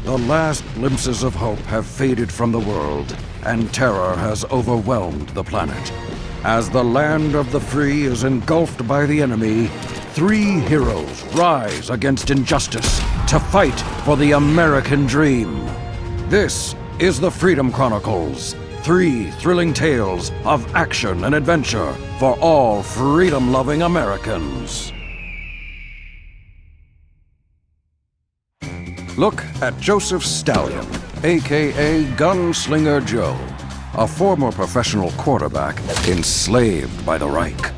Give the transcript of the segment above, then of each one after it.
The last glimpses of hope have faded from the world, and terror has overwhelmed the planet. As the land of the free is engulfed by the enemy, 3 heroes rise against injustice to fight for the American dream. This is the Freedom Chronicles, 3 thrilling tales of action and adventure for all freedom-loving Americans. Look at Joseph Stallion, aka Gunslinger Joe, a former professional quarterback enslaved by the Reich.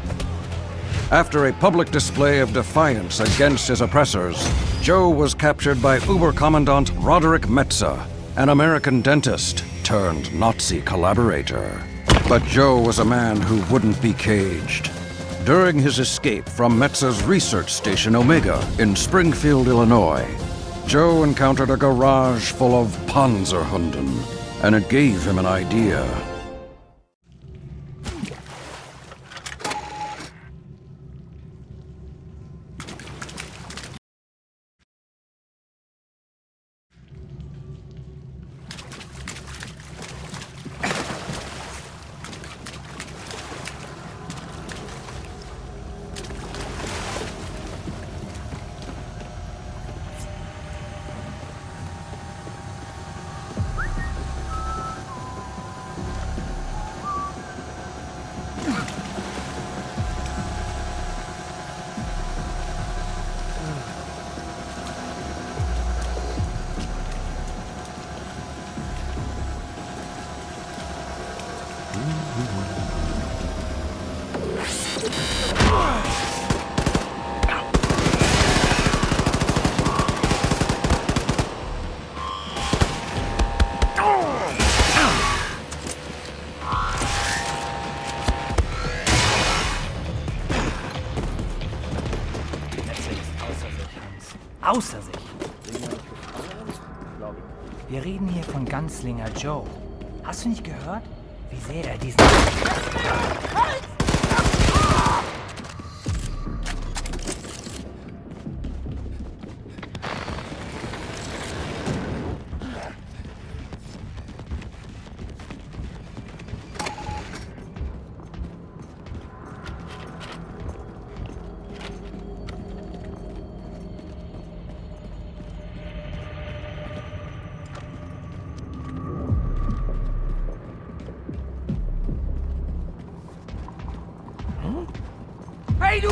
After a public display of defiance against his oppressors, Joe was captured by Uber-Commandant Roderick Metze, an American dentist turned Nazi collaborator. But Joe was a man who wouldn't be caged. During his escape from Metze's research station Omega in Springfield, Illinois, Joe encountered a garage full of Panzerhunden, and it gave him an idea. Außer sich. Wir reden hier von Gunslinger Joe. Hast du nicht gehört, wie sehr er diesen... Hey, du!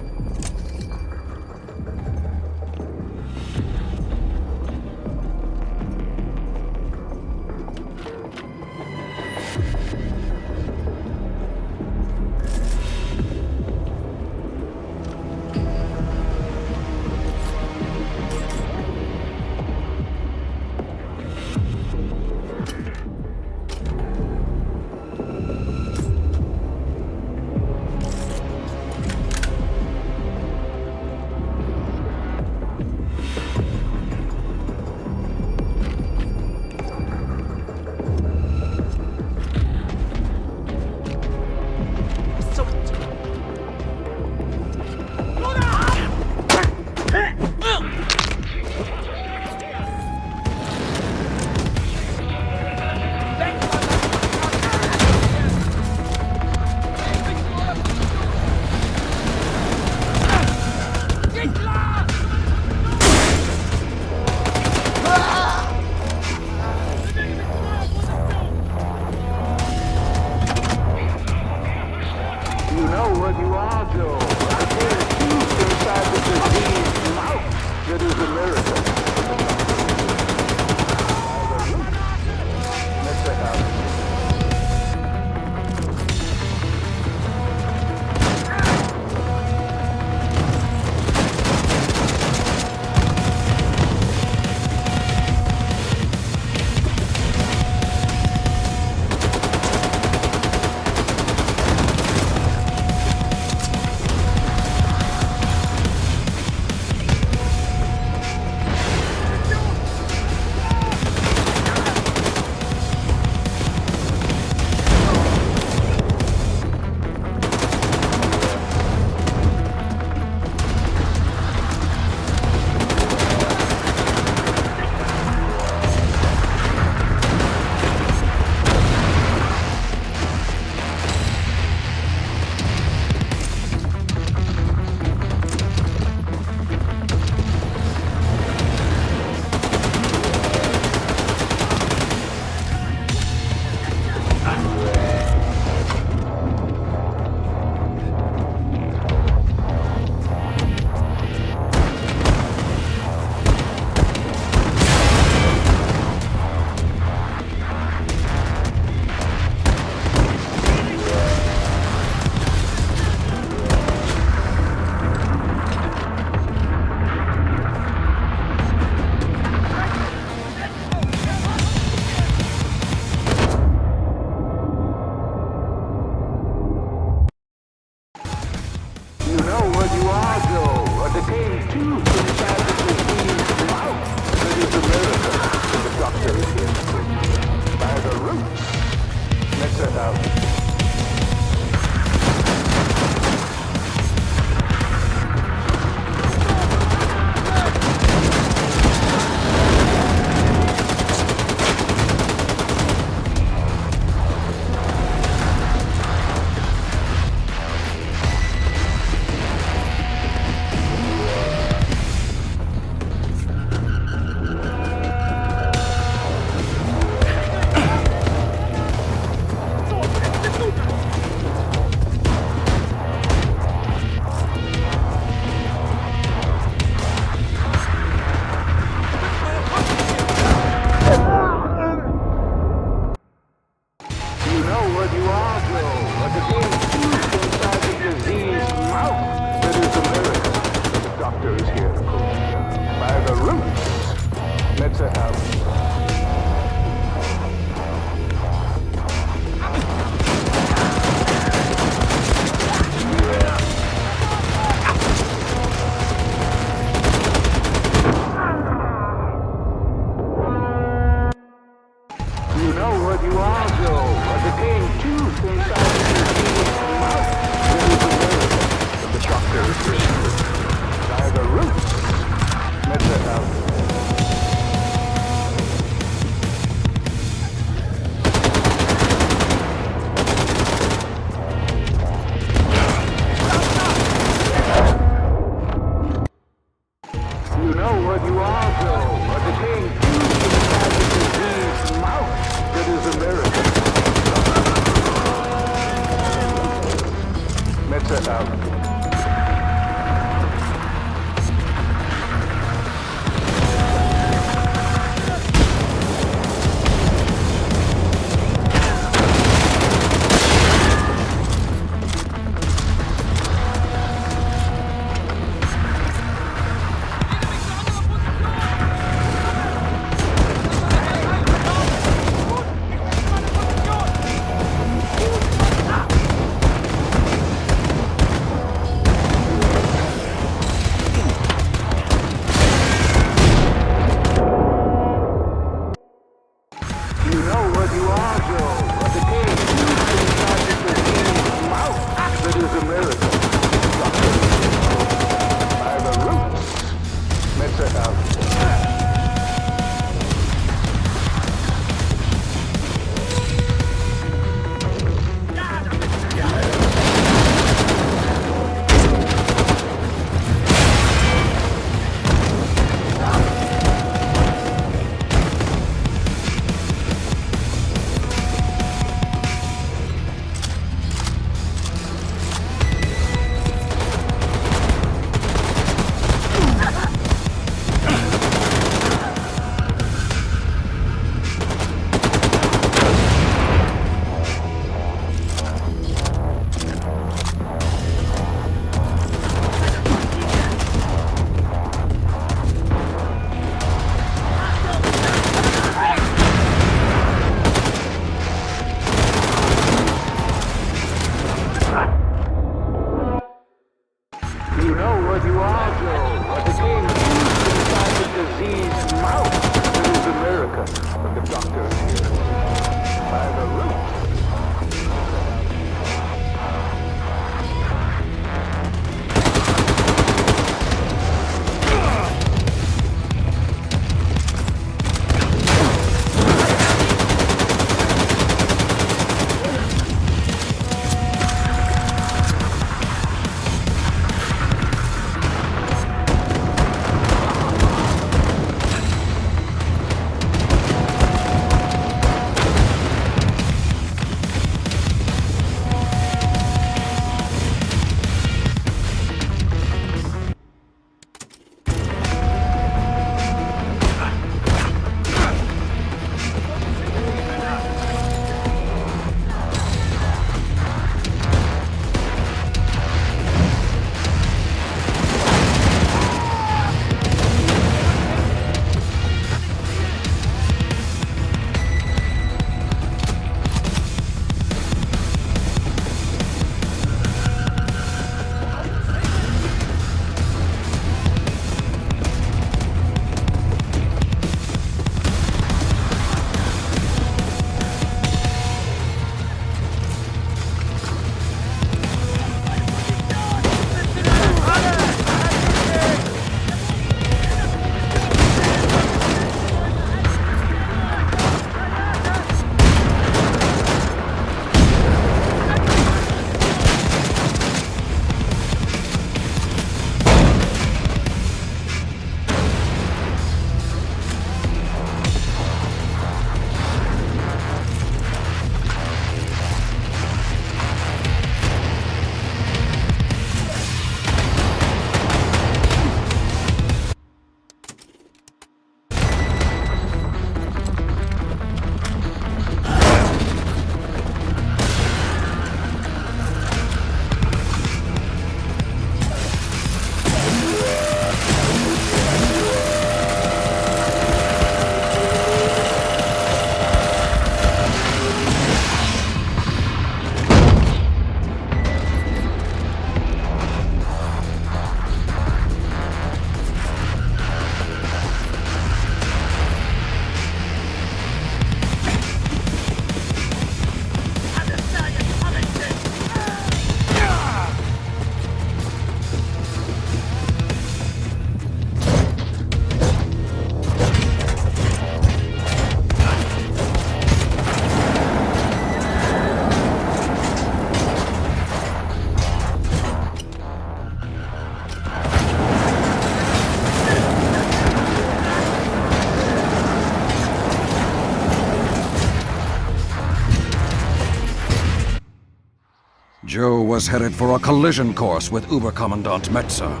Joe was headed for a collision course with Uberkommandant Metzer.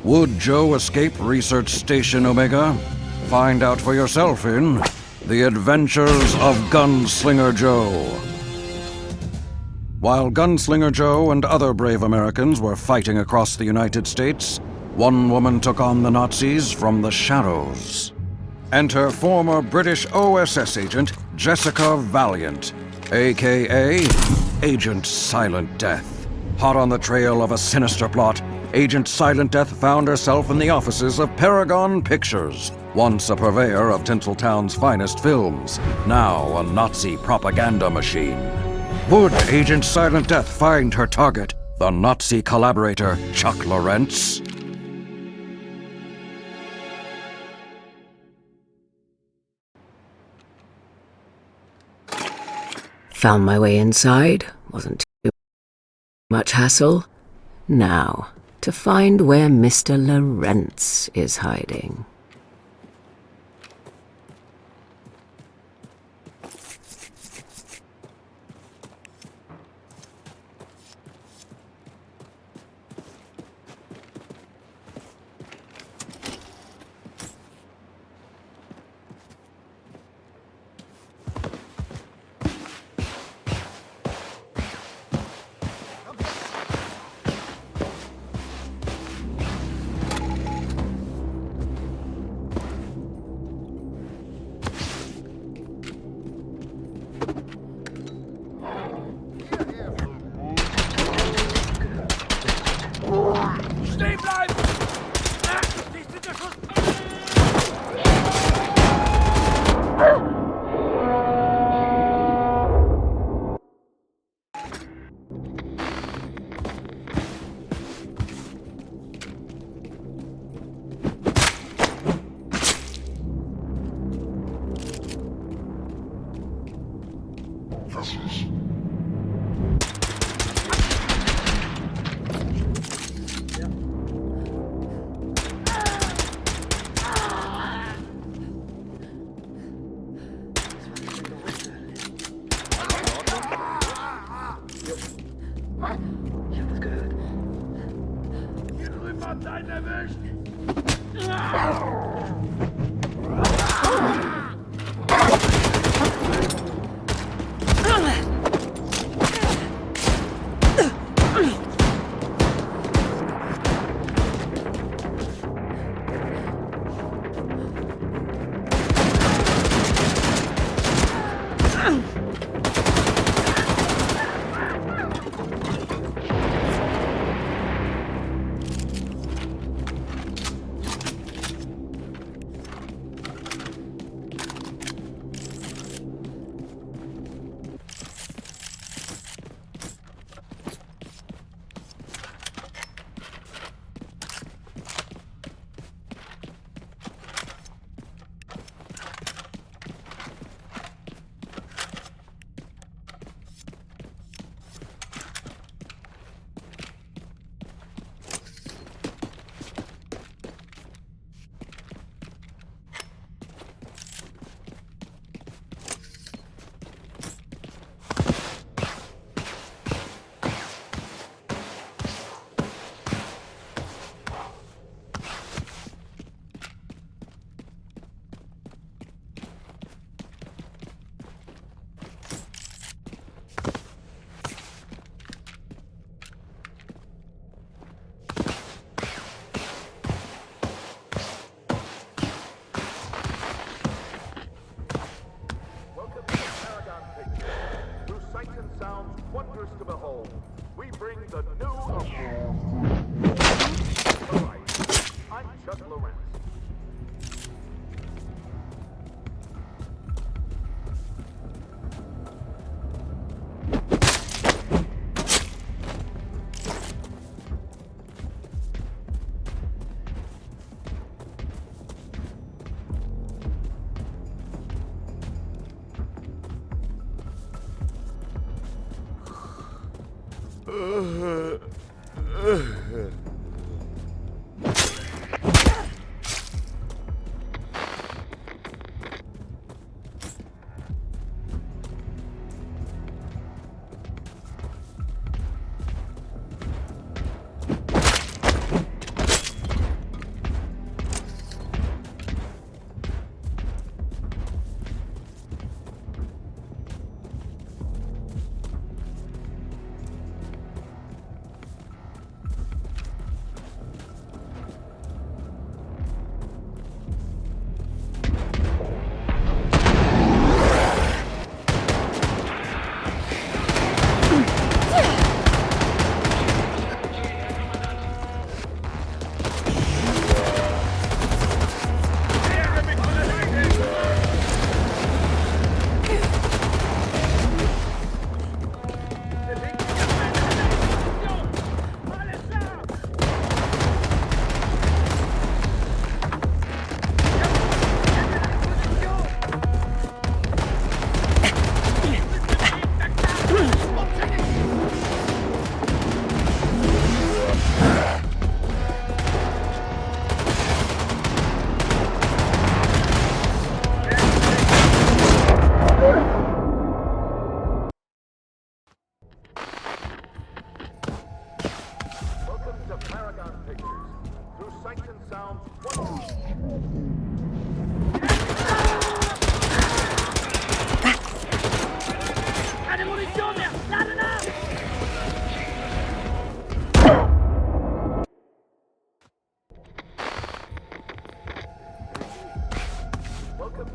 Would Joe escape Research Station Omega? Find out for yourself in The Adventures of Gunslinger Joe. While Gunslinger Joe and other brave Americans were fighting across the United States, one woman took on the Nazis from the shadows. Enter former British OSS agent Jessica Valiant, a.k.a. Agent Silent Death. Hot on the trail of a sinister plot, Agent Silent Death found herself in the offices of Paragon Pictures, once a purveyor of Tinseltown's finest films, now a Nazi propaganda machine. Would Agent Silent Death find her target, the Nazi collaborator Chuck Lorentz? Found my way inside, wasn't too much hassle. Now, to find where Mr. Lorentz is hiding. Stehen bleiben! Nicht mit der Schuss! Einen erwischt! Wonders to behold. We bring the new of all right. I'm Chuck Lorentz.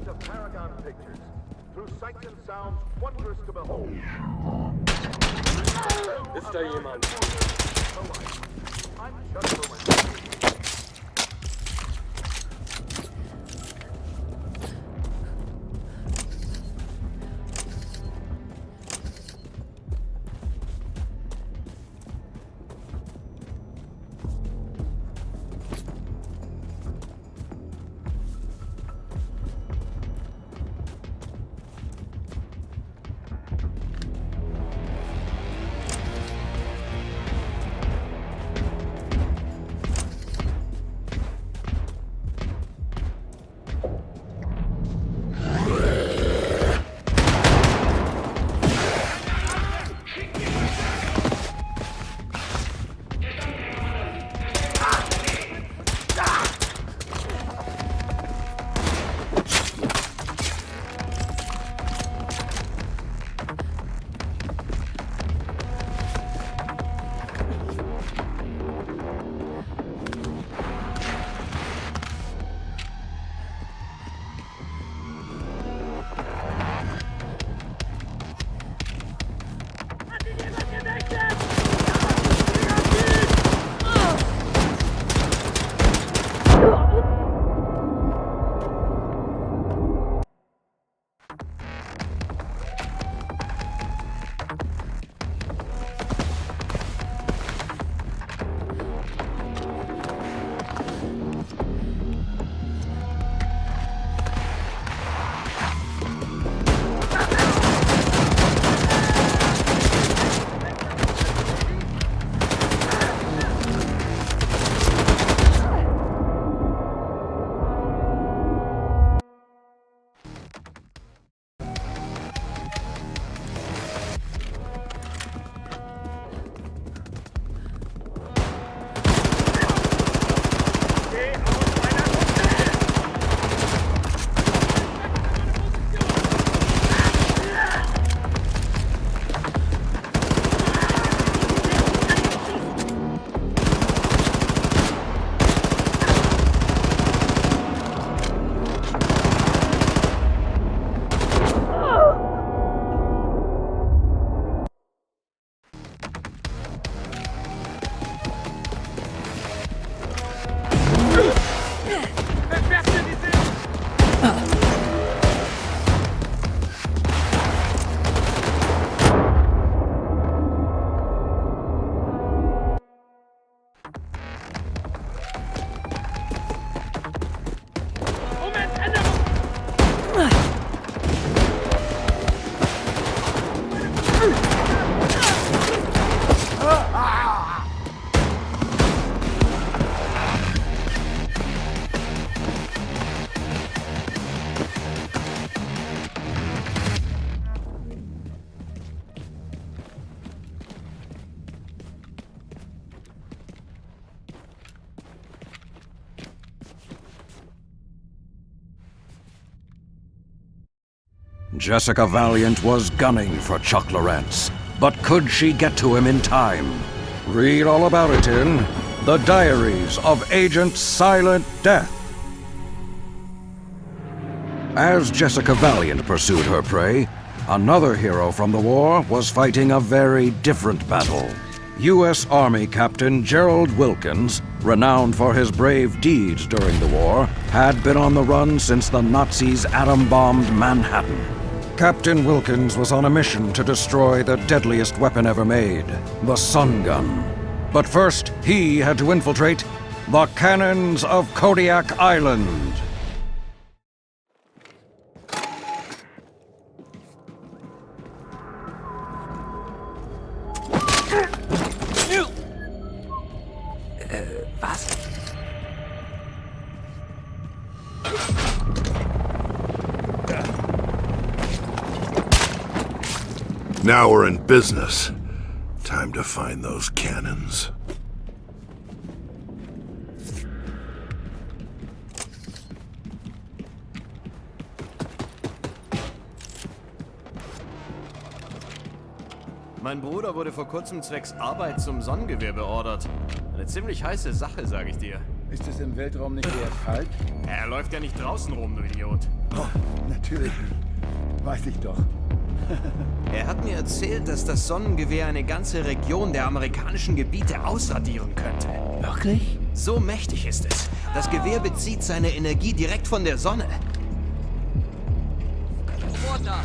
to Paragon Pictures. Through sights and sounds wondrous to behold. Ist da jemand? I'm Chuck Lewis. Jessica Valiant was gunning for Chuck Lawrence, but could she get to him in time? Read all about it in The Diaries of Agent Silent Death. As Jessica Valiant pursued her prey, another hero from the war was fighting a very different battle. U.S. Army Captain Gerald Wilkins, renowned for his brave deeds during the war, had been on the run since the Nazis atom-bombed Manhattan. Captain Wilkins was on a mission to destroy the deadliest weapon ever made, the Sun Gun. But first, he had to infiltrate the cannons of Kodiak Island. Was? Now we're in business. Time to find those cannons. Mein Bruder wurde vor kurzem zwecks Arbeit zum Sonnengewehr beordert. Eine ziemlich heiße Sache, sag ich dir. Ist es im Weltraum nicht eher kalt? Er läuft ja nicht draußen rum, du Idiot. Oh, natürlich nicht. Weiß ich doch. Er hat mir erzählt, dass das Sonnengewehr eine ganze Region der amerikanischen Gebiete ausradieren könnte. Wirklich? So mächtig ist es. Das Gewehr bezieht seine Energie direkt von der Sonne. Roboter!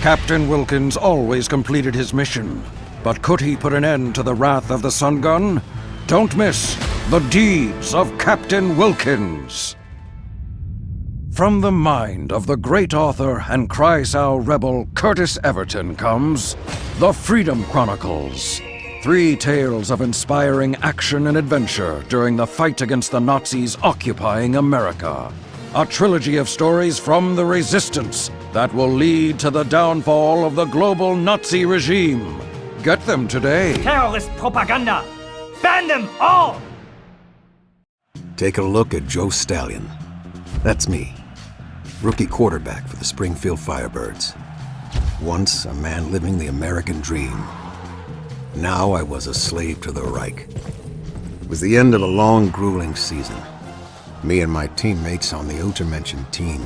Captain Wilkins always completed his mission. But could he put an end to the wrath of the Sun Gun? Don't miss the deeds of Captain Wilkins. From the mind of the great author and Kreisau rebel Curtis Everton comes The Freedom Chronicles. 3 tales of inspiring action and adventure during the fight against the Nazis occupying America. A trilogy of stories from the Resistance that will lead to the downfall of the global Nazi regime. Get them today. Terrorist propaganda! Ban them all! Take a look at Joe Stallion. That's me. Rookie quarterback for the Springfield Firebirds. Once a man living the American dream. Now I was a slave to the Reich. It was the end of a long, grueling season. Me and my teammates on the Untermenschen team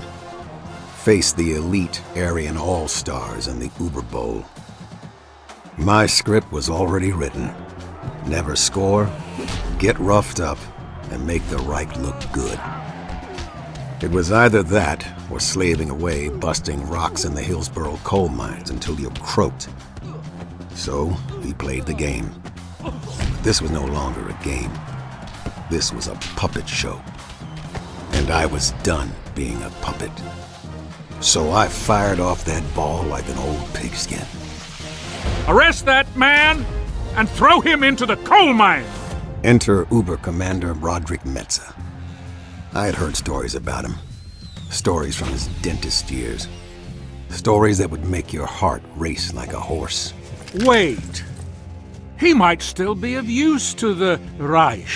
faced the elite Aryan All-Stars in the Uber Bowl. My script was already written. Never score, get roughed up, and make the Reich look good. It was either that or slaving away, busting rocks in the Hillsborough coal mines until you croaked. So we played the game. But this was no longer a game. This was a puppet show. And I was done being a puppet. So I fired off that ball like an old pigskin. Arrest that man and throw him into the coal mine! Enter Uber Commander Roderick Metza. I had heard stories about him. Stories from his dentist years. Stories that would make your heart race like a horse. Wait. He might still be of use to the Reich.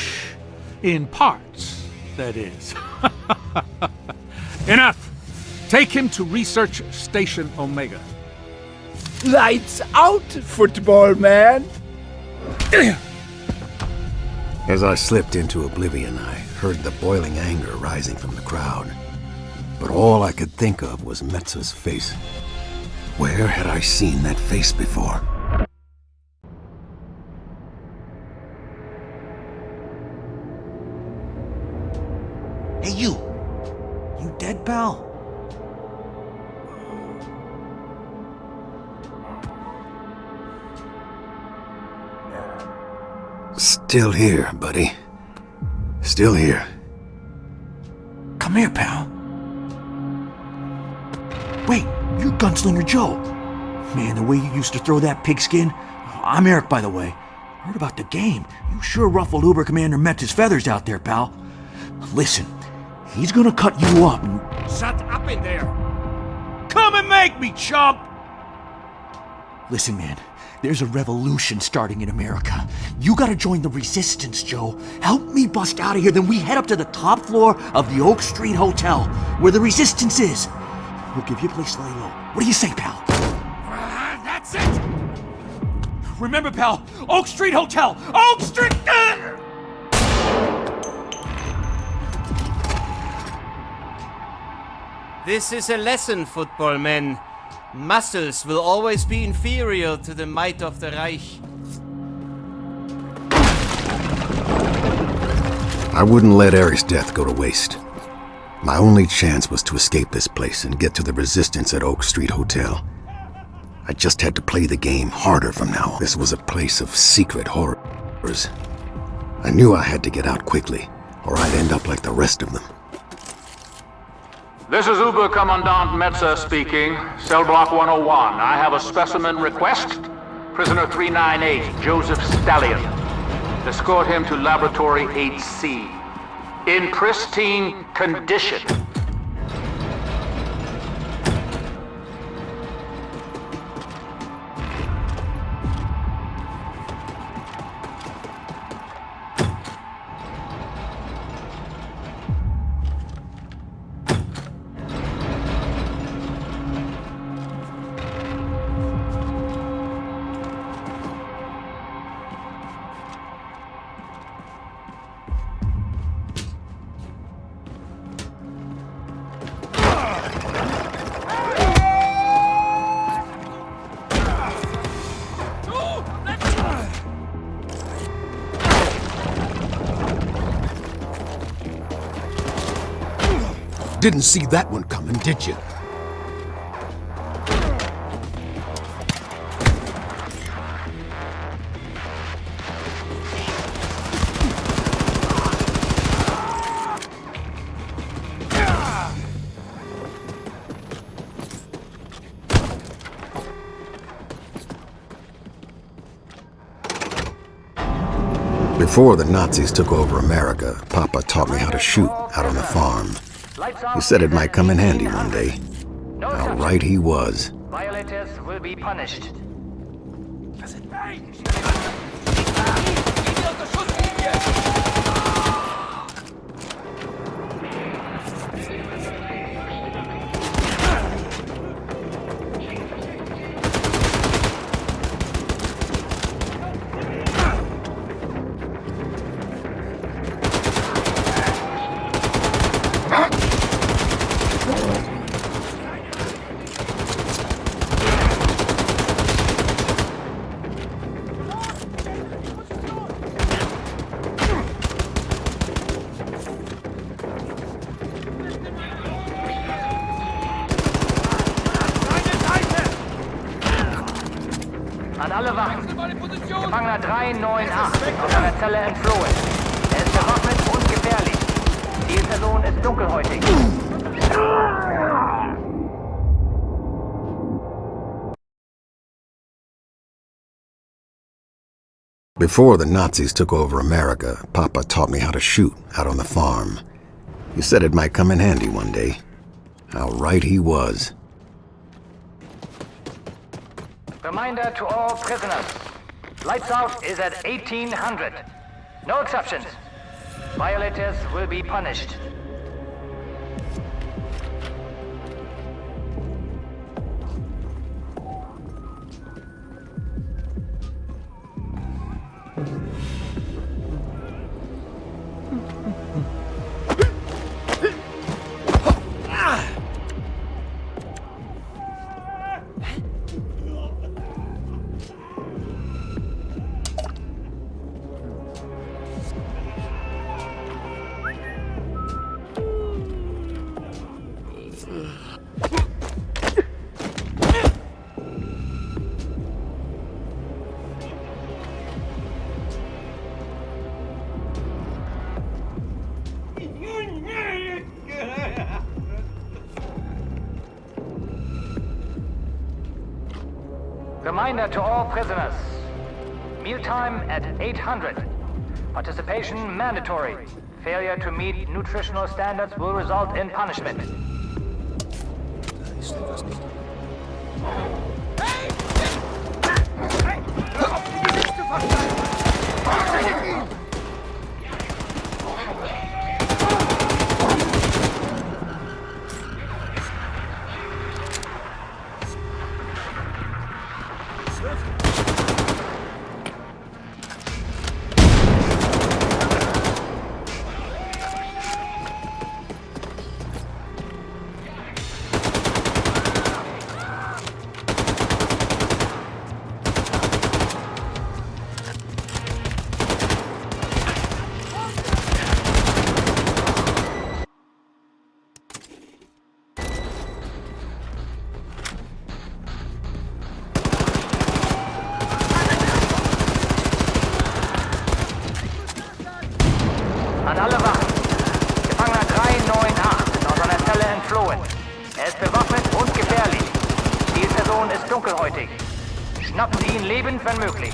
In parts, that is. Enough! Take him to Research Station Omega. Lights out, football man! As I slipped into oblivion, I heard the boiling anger rising from the crowd. But all I could think of was Metza's face. Where had I seen that face before? Hey, you! You dead, pal? Still here, buddy. Still here. Come here, pal. Wait, you're Gunslinger Joe. Man, the way you used to throw that pigskin. I'm Eric, by the way. Heard about the game. You sure ruffled Uber Commander Metza's feathers out there, pal. Listen, he's gonna cut you up and... Shut up in there! Come and make me, chump! Listen, man, there's a revolution starting in America. You gotta join the resistance, Joe. Help me bust out of here, then we head up to the top floor of the Oak Street Hotel, where the resistance is. We'll give you a place to lay low. What do you say, pal? That's it! Remember, pal, Oak Street Hotel! Oak Street! This is a lesson, football men. Muscles will always be inferior to the might of the Reich. I wouldn't let Eric's death go to waste. My only chance was to escape this place and get to the resistance at Oak Street Hotel. I just had to play the game harder from now on. This was a place of secret horrors. I knew I had to get out quickly, or I'd end up like the rest of them. This is Oberkommandant Metzer speaking. Cell block 101. I have a specimen request. Prisoner 398, Joseph Stallion. Escort him to Laboratory 8C. In pristine condition. Didn't see that one coming, did you? Before the Nazis took over America, Papa taught me how to shoot out on the farm. He said it might come in handy one day. How right he was. Violators will be punished. An alle Wachen. Gefangener 398 aus einer Zelle entflohen. Er ist bewaffnet und gefährlich. Die Person ist dunkelhäutig. Before the Nazis took over America, Papa taught me how to shoot out on the farm. He said it might come in handy one day. How right he was. Reminder to all prisoners. Lights out is at 1800. No exceptions. Violators will be punished. Reminder to all prisoners. Mealtime at 800. Participation mandatory. Failure to meet nutritional standards will result in punishment. dunkelhäutig. Schnappen Sie ihn lebend, wenn möglich.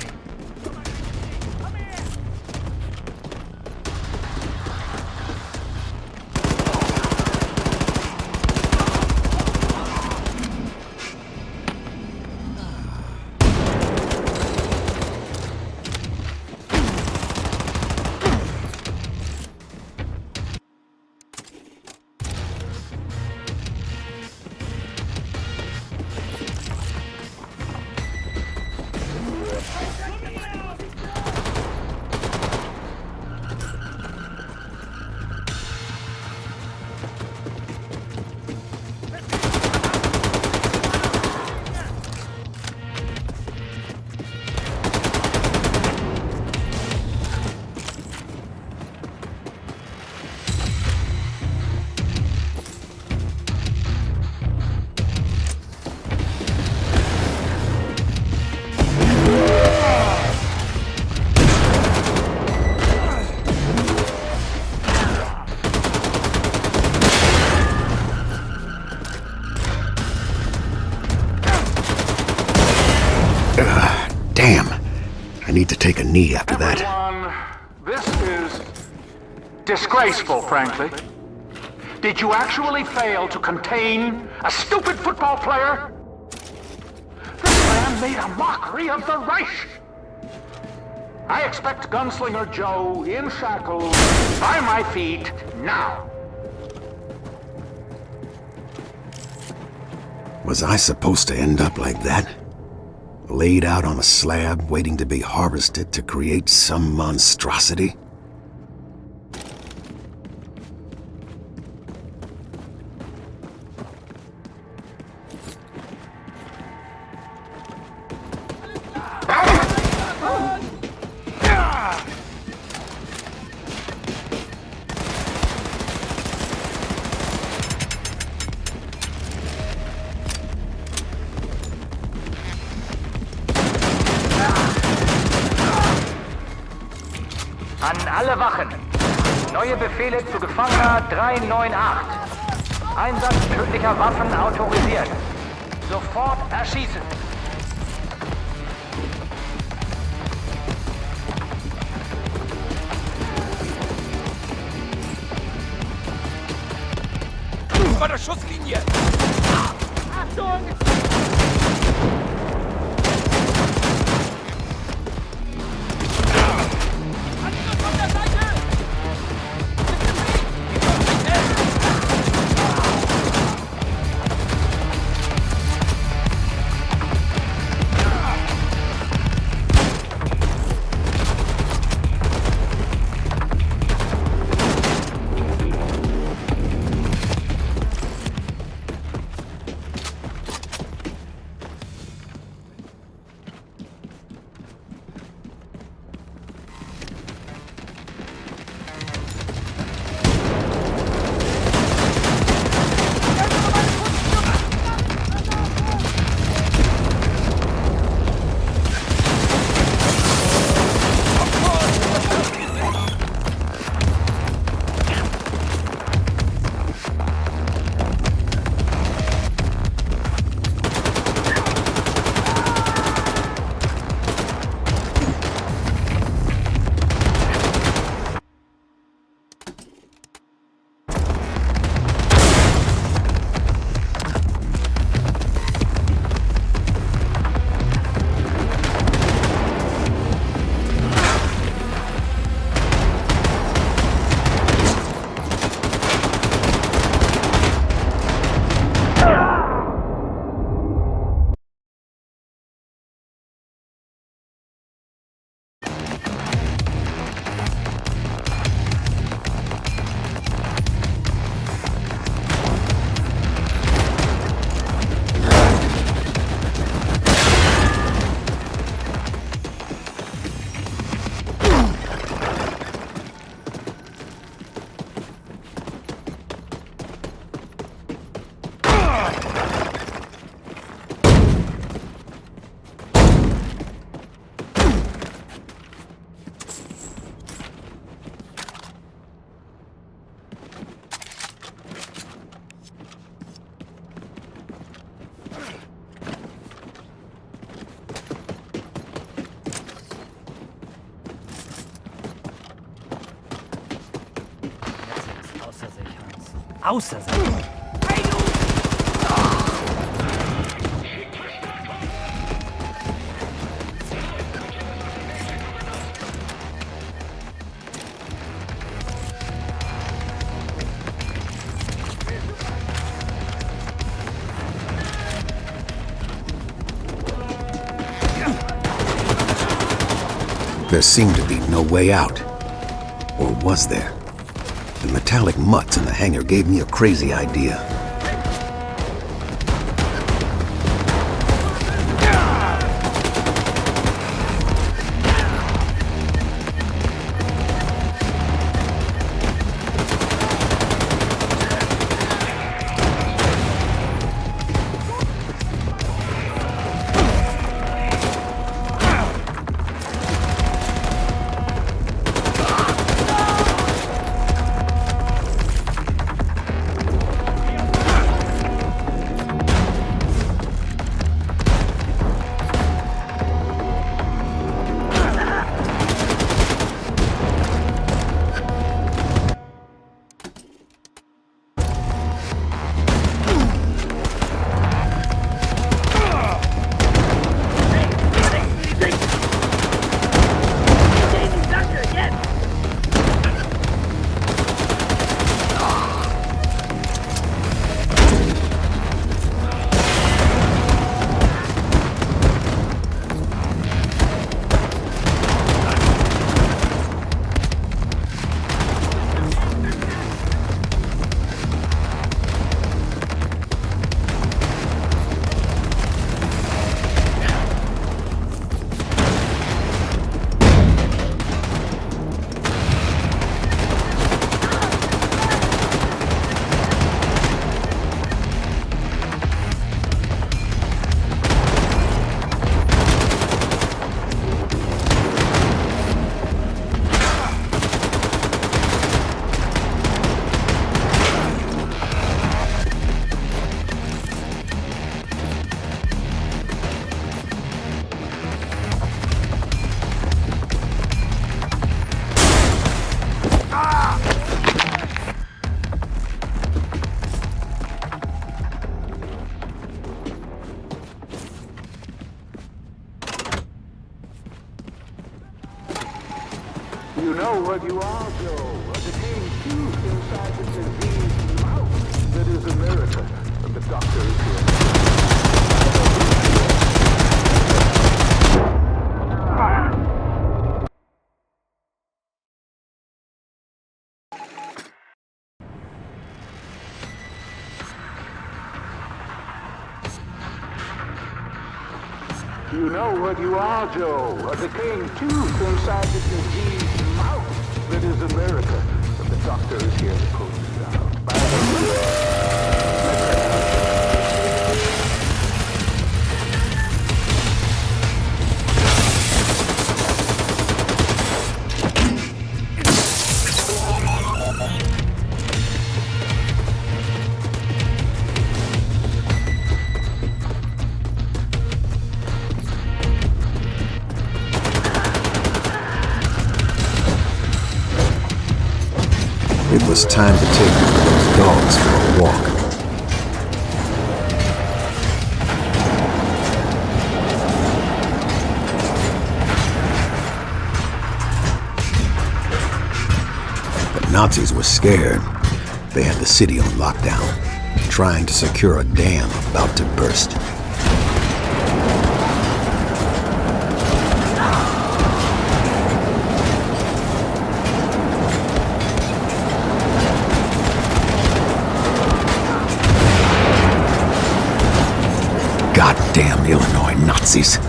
Damn. I need to take a knee after that. Everyone, this is disgraceful, frankly. Did you actually fail to contain a stupid football player? This man made a mockery of the Reich. I expect Gunslinger Joe in shackles by my feet now. Was I supposed to end up like that? Laid out on a slab, waiting to be harvested to create some monstrosity? An alle Wachen. Neue Befehle zu Gefangener 398. Einsatz tödlicher Waffen autorisiert. Sofort erschießen. Über der Schusslinie! Achtung! außer sich. There seemed to be no way out. Or was there? The metallic mutts in the hangar gave me a crazy idea. You know what you are, Joe. A decaying tooth inside the diseased mouth that is America. And the doctor is here. You know what you are, Joe. A decaying tooth inside the diseased mouth that is America. But the doctor is here to pull you down. It was time to take those dogs for a walk. The Nazis were scared. They had the city on lockdown, trying to secure a dam about to burst. Goddamn Illinois Nazis.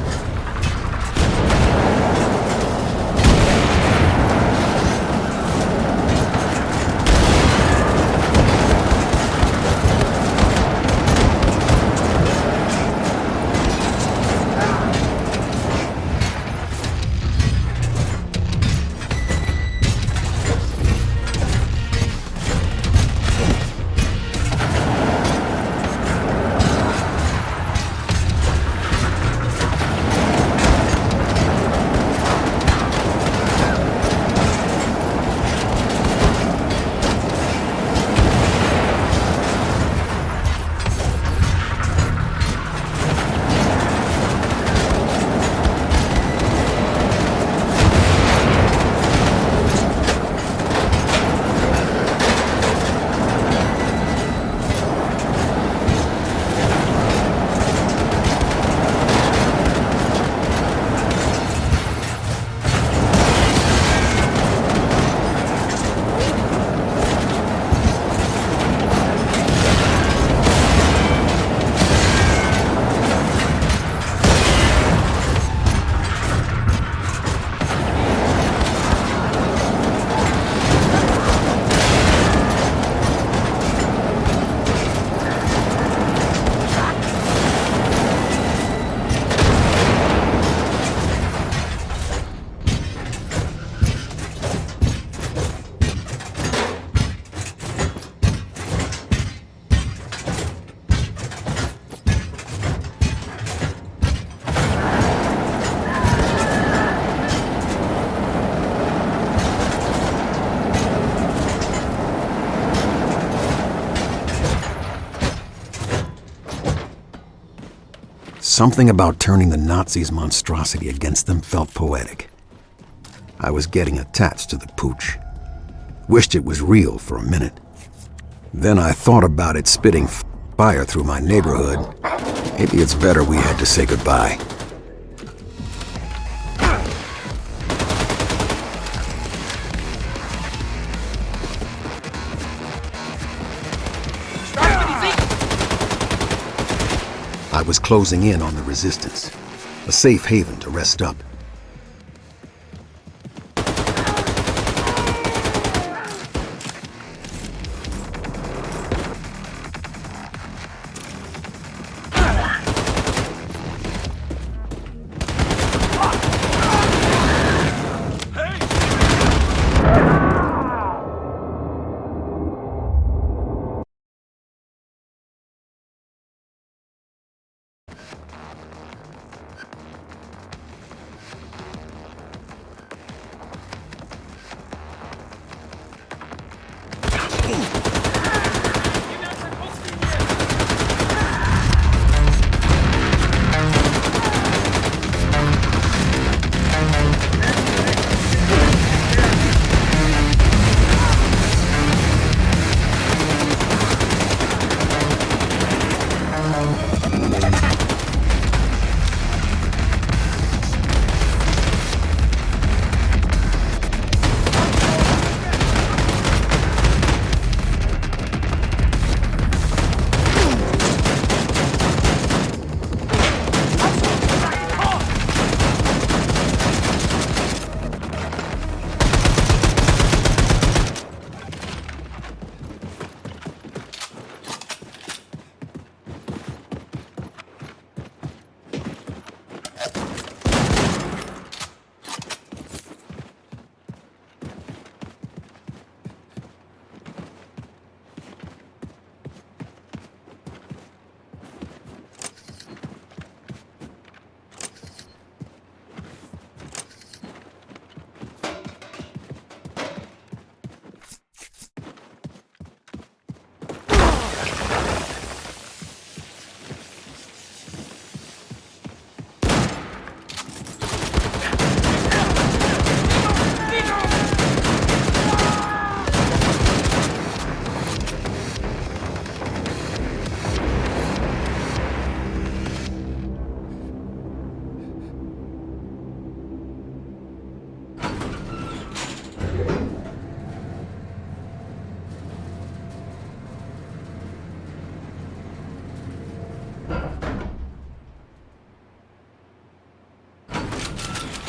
Something about turning the Nazis' monstrosity against them felt poetic. I was getting attached to the pooch. Wished it was real for a minute. Then I thought about it spitting fire through my neighborhood. Maybe it's better we had to say goodbye. I was closing in on the resistance, a safe haven to rest up.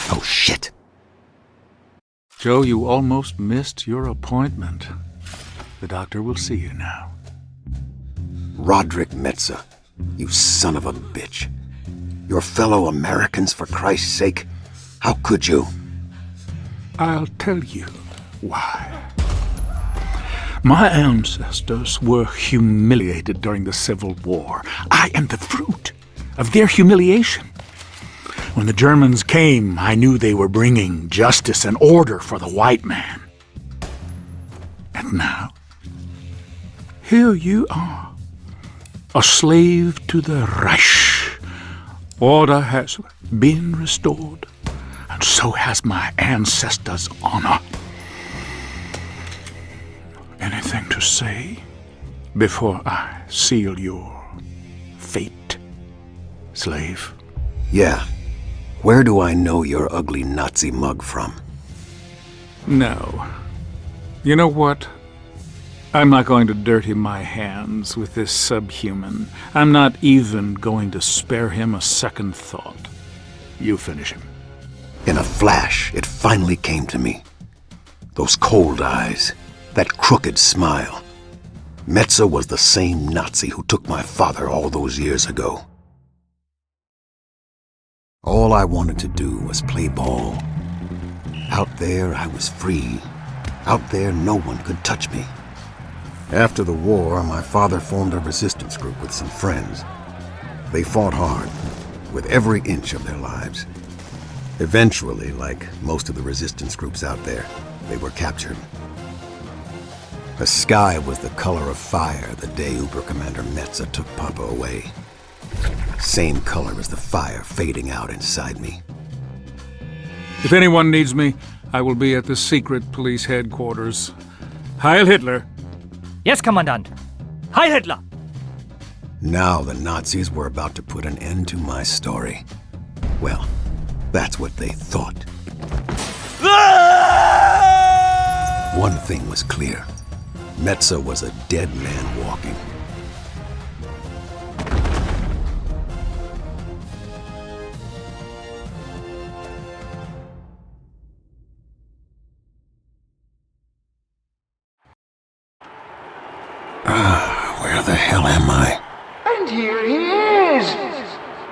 Oh, shit. Joe, you almost missed your appointment. The doctor will see you now. Roderick Metza, you son of a bitch. Your fellow Americans, for Christ's sake. How could you? I'll tell you why. My ancestors were humiliated during the Civil War. I am the fruit of their humiliation. When the Germans came, I knew they were bringing justice and order for the white man. And now, here you are, a slave to the Reich. Order has been restored, and so has my ancestors' honor. Anything to say before I seal your fate, slave? Yeah. Where do I know your ugly Nazi mug from? No. You know what? I'm not going to dirty my hands with this subhuman. I'm not even going to spare him a second thought. You finish him. In a flash, it finally came to me. Those cold eyes, that crooked smile. Metza was the same Nazi who took my father all those years ago. All I wanted to do was play ball. Out there, I was free. Out there, no one could touch me. After the war, my father formed a resistance group with some friends. They fought hard, with every inch of their lives. Eventually, like most of the resistance groups out there, they were captured. The sky was the color of fire the day Uber Commander Metza took Papa away. Same color as the fire fading out inside me. If anyone needs me, I will be at the secret police headquarters. Heil Hitler! Yes, Commandant. Heil Hitler! Now the Nazis were about to put an end to my story. Well, that's what they thought. One thing was clear. Metza was a dead man walking. Where the hell am I? And here he is!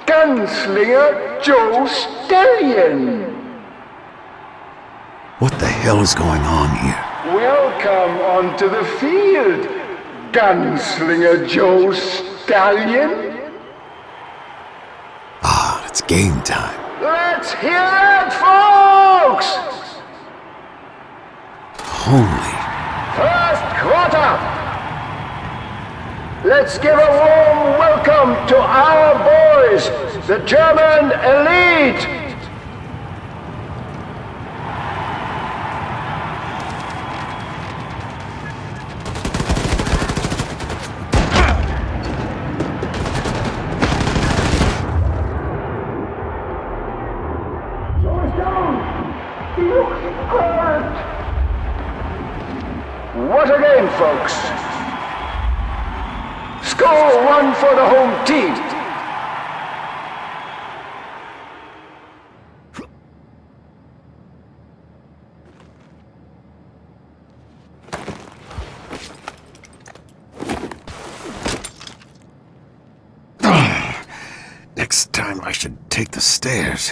Gunslinger Joe Stallion! What the hell is going on here? Welcome onto the field, Gunslinger Joe Stallion! Ah, it's game time. Let's hear it, folks! Holy. First quarter! Let's give a warm welcome to our boys, the German elite! What a game, folks! Score one for the home team! Next time I should take the stairs.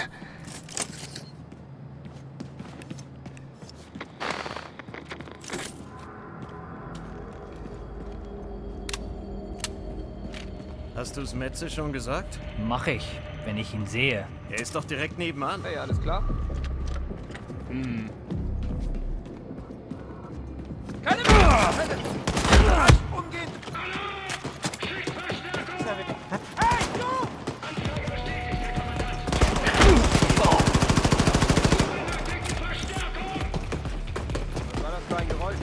Hast du's Metze schon gesagt? Mach ich, wenn ich ihn sehe. Er ist doch direkt nebenan. Hey, alles klar? Keine Mühe! Umgehen! Hey, du! Was war das für ein Geräusch?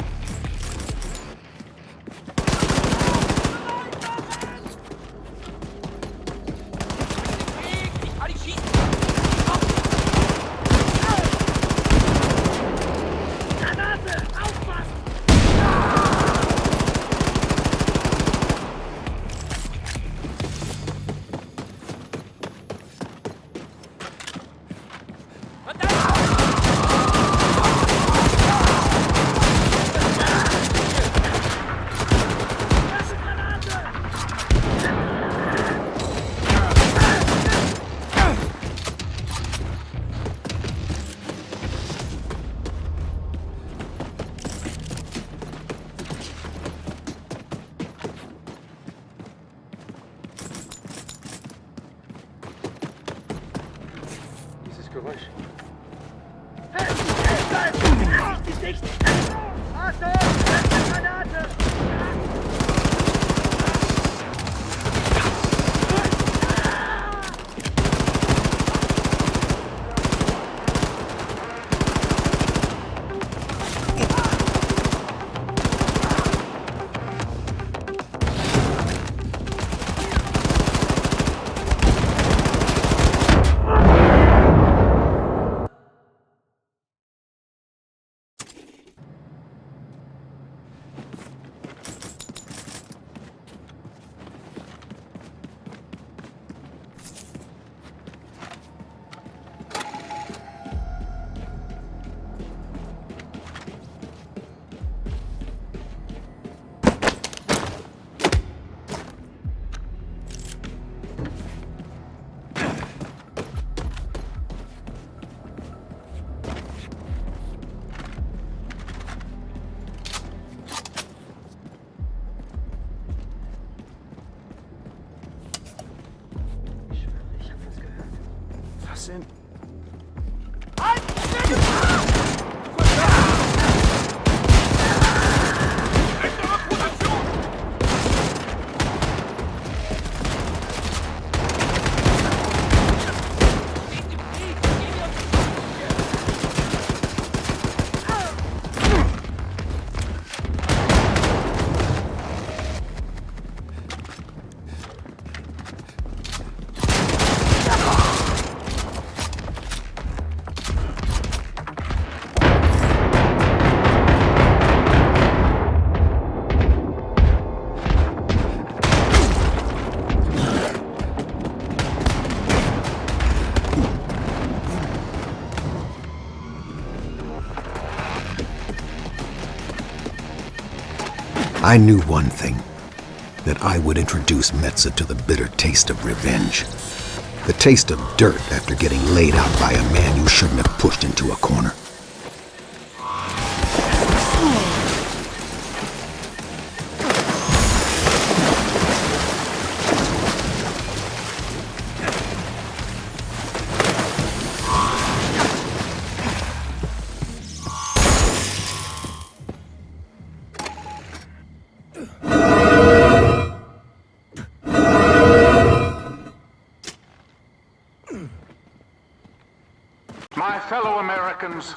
Geräusch. Achtung! Letzte Granate! I knew one thing, that I would introduce Metza to the bitter taste of revenge. The taste of dirt after getting laid out by a man you shouldn't have pushed into a corner. My fellow Americans,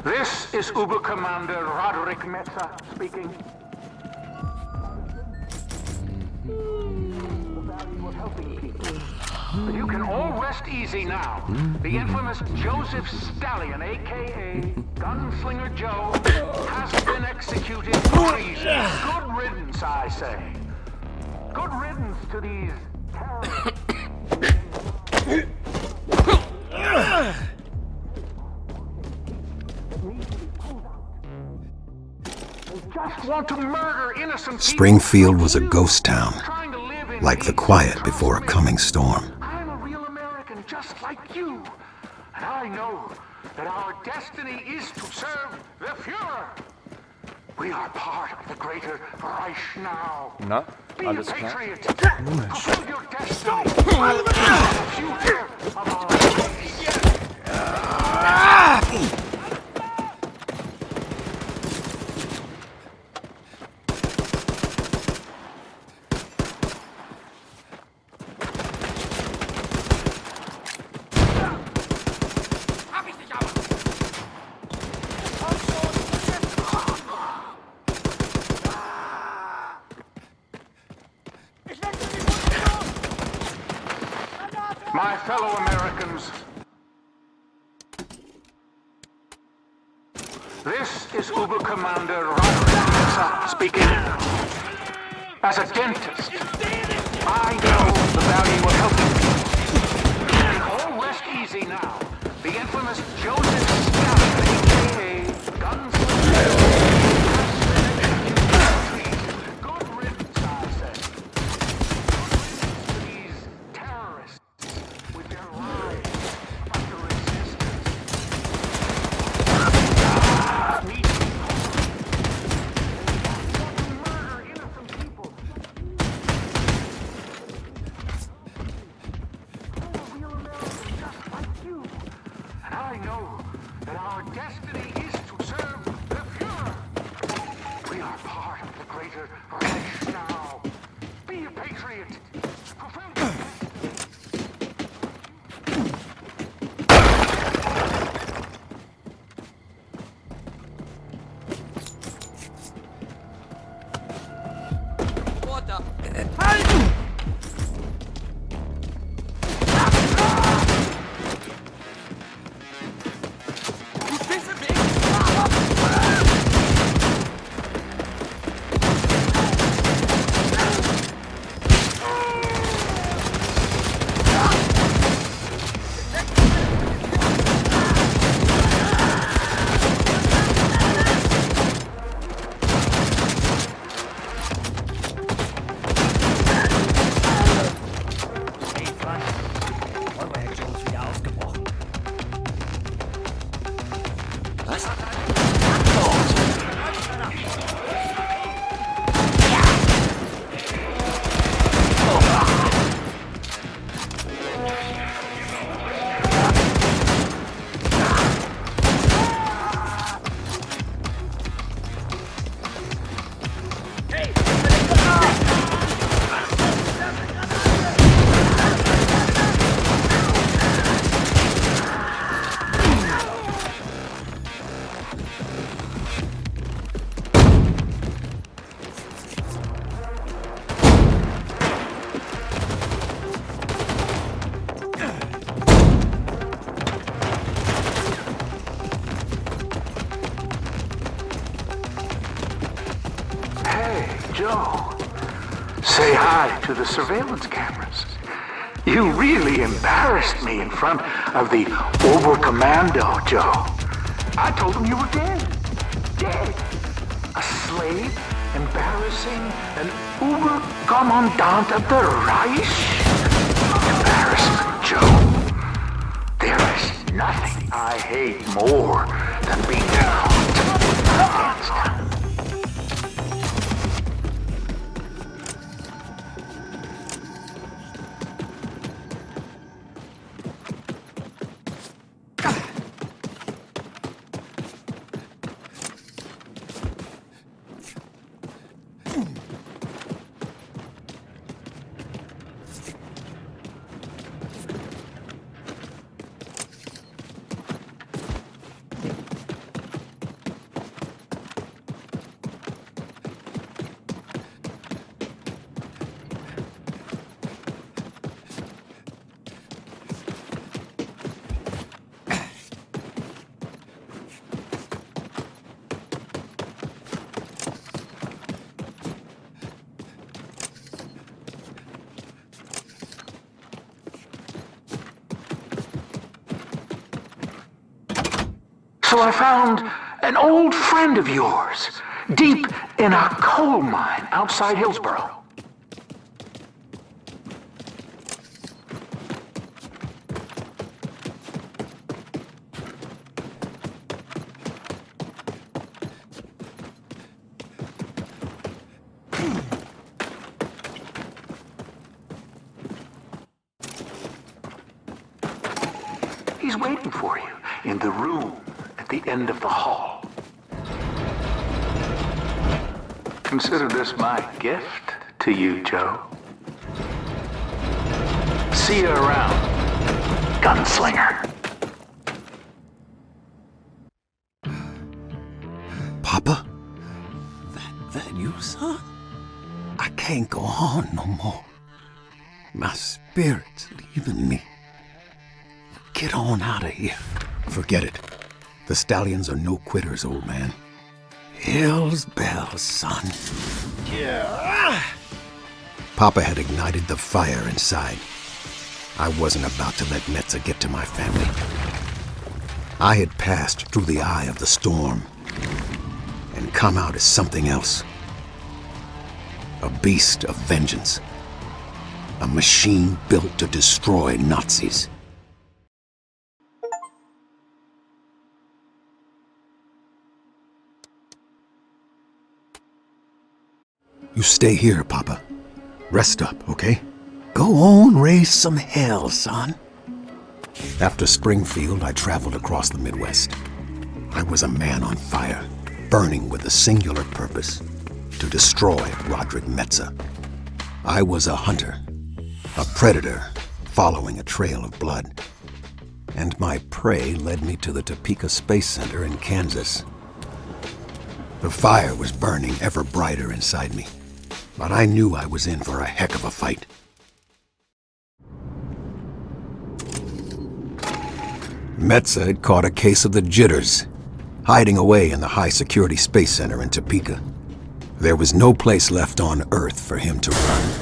this is Uber Commander Roderick Metza speaking. The value of helping people. But you can all rest easy now. The infamous Joseph Stallion, a.k.a. Gunslinger Joe, has been executed for treason. Good riddance, I say. Good riddance to these terrorists. Just want to murder innocent Springfield was a ghost town, like the quiet before a coming storm. I'm a real American just like you. And I know that our destiny is to serve the Führer. We are part of the greater Reich now. Na, Be a alles klar? patriot. Fulfill your destiny. The future of our race. My fellow Americans, this is Uber Commander Roderick Metza speaking. As a dentist, I know the value of helping people. You can all rest easy now. The infamous Joseph Stallion, a.k.a. Gunslinger. Good riddance, I say. These terrorists. With their lives under resistance. Need to be murder innocent people. I'm a real American just like you. And I know that our destiny is to serve the Führer. We are part of the greater Reich now. Be a patriot. Fulfill Joe, say hi to the surveillance cameras. You really embarrassed me in front of the Oberkommando, Joe. I told them you were dead. Dead. A slave Embarrassing an Uberkommandant of the Reich? Embarrassment, Joe. There is nothing I hate more than being caught against him. So I found an old friend of yours, deep in a coal mine outside Hillsboro. He's waiting for you in the room at the end of the hall. Consider this my gift to you, Joe. See you around, gunslinger. Papa? That you, son? I can't go on no more. My spirit's leaving me. Get on out of here. Forget it. The Stallions are no quitters, old man. Hell's bells, son. Yeah. Papa had ignited the fire inside. I wasn't about to let Metza get to my family. I had passed through the eye of the storm and come out as something else. A beast of vengeance. A machine built to destroy Nazis. You stay here, Papa. Rest up, okay? Go on, raise some hell, son. After Springfield, I traveled across the Midwest. I was a man on fire, burning with a singular purpose, to destroy Roderick Metza. I was a hunter, a predator, following a trail of blood. And my prey led me to the Topeka Space Center in Kansas. The fire was burning ever brighter inside me, but I knew I was in for a heck of a fight. Metza had caught a case of the jitters, hiding away in the high-security space center in Topeka. There was no place left on Earth for him to run.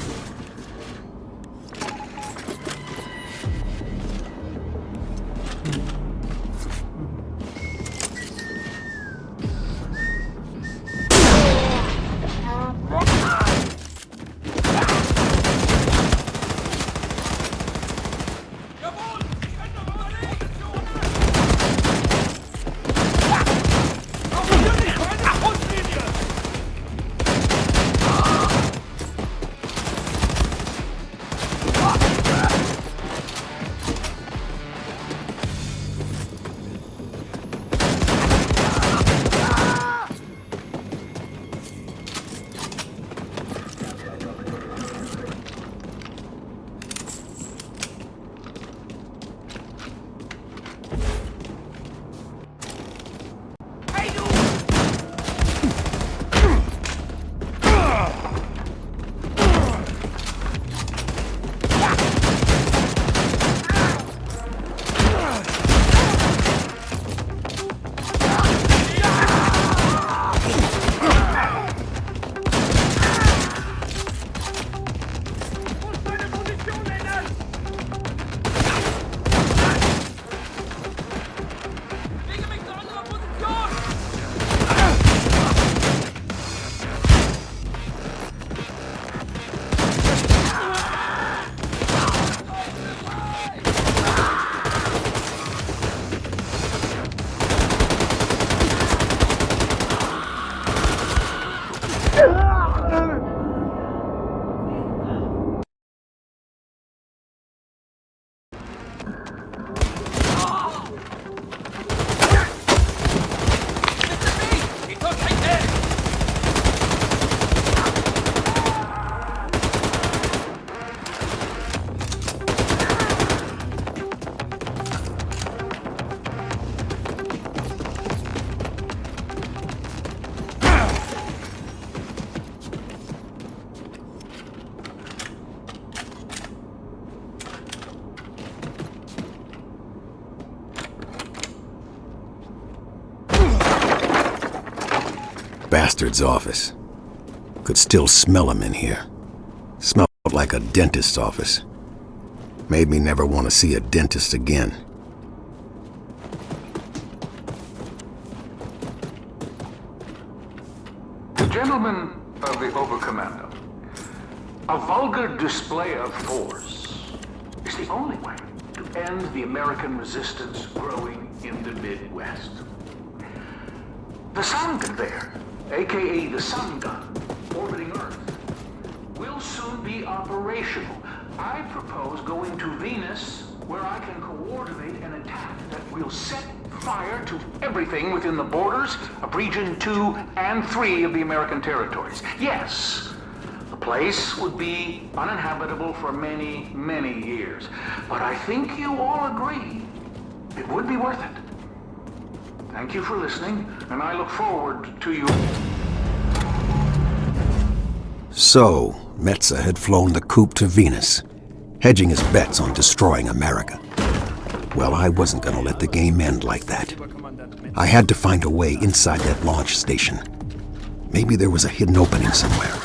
bastard's office. Could still smell him in here. Smelled like a dentist's office. Made me never want to see a dentist again. Gentlemen of the Oberkommando, a vulgar display of force is the only way to end the American resistance growing in the Midwest. The Sun Conveyor, aka the Sun Gun, orbiting Earth, will soon be operational. I propose going to Venus, where I can coordinate an attack that will set fire to everything within the borders of Region 2 and 3 of the American territories. Yes, the place would be uninhabitable for many, many years. But I think you all agree it would be worth it. Thank you for listening, and I look forward to you. So, Metza had flown the coop to Venus, hedging his bets on destroying America. Well, I wasn't gonna let the game end like that. I had to find a way inside that launch station. Maybe there was a hidden opening somewhere.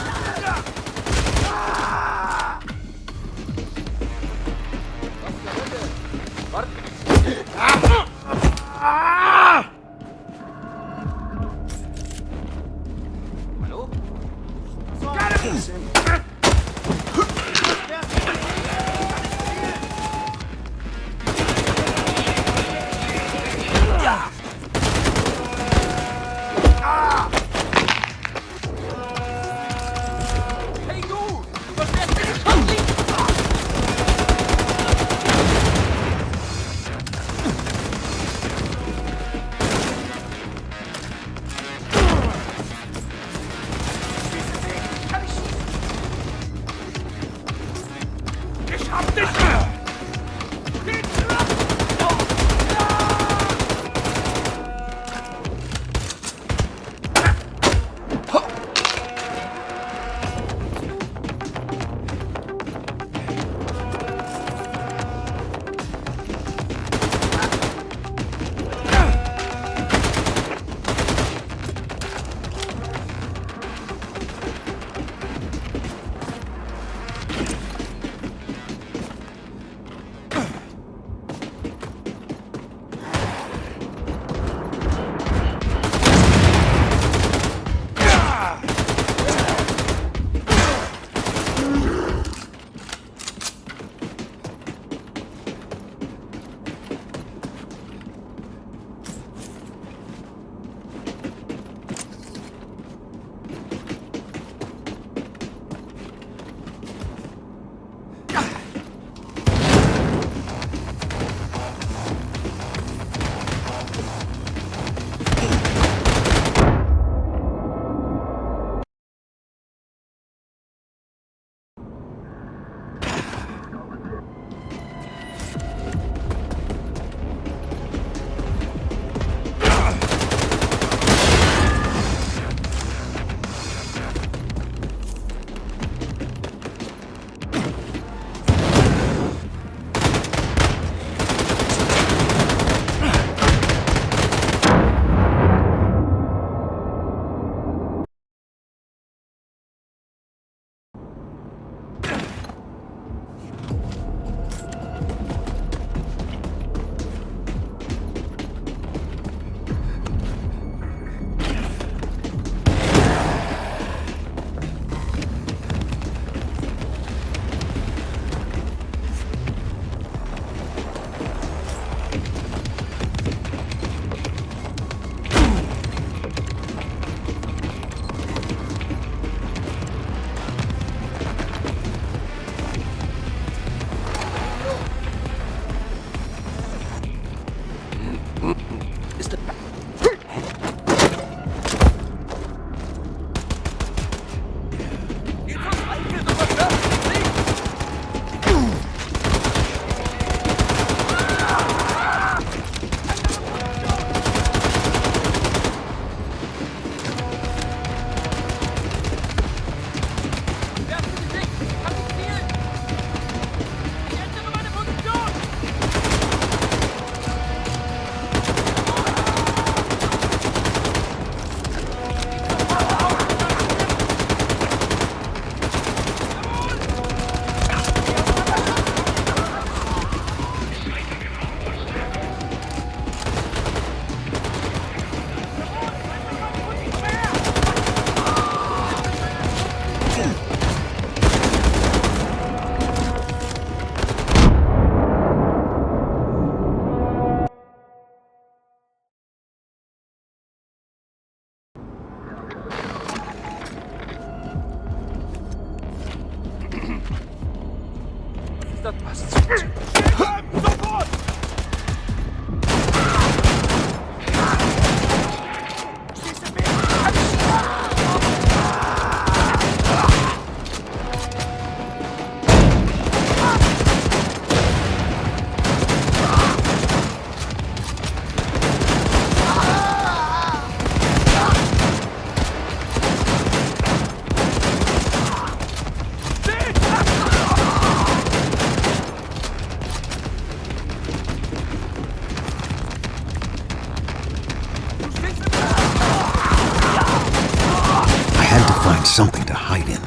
find something to hide in.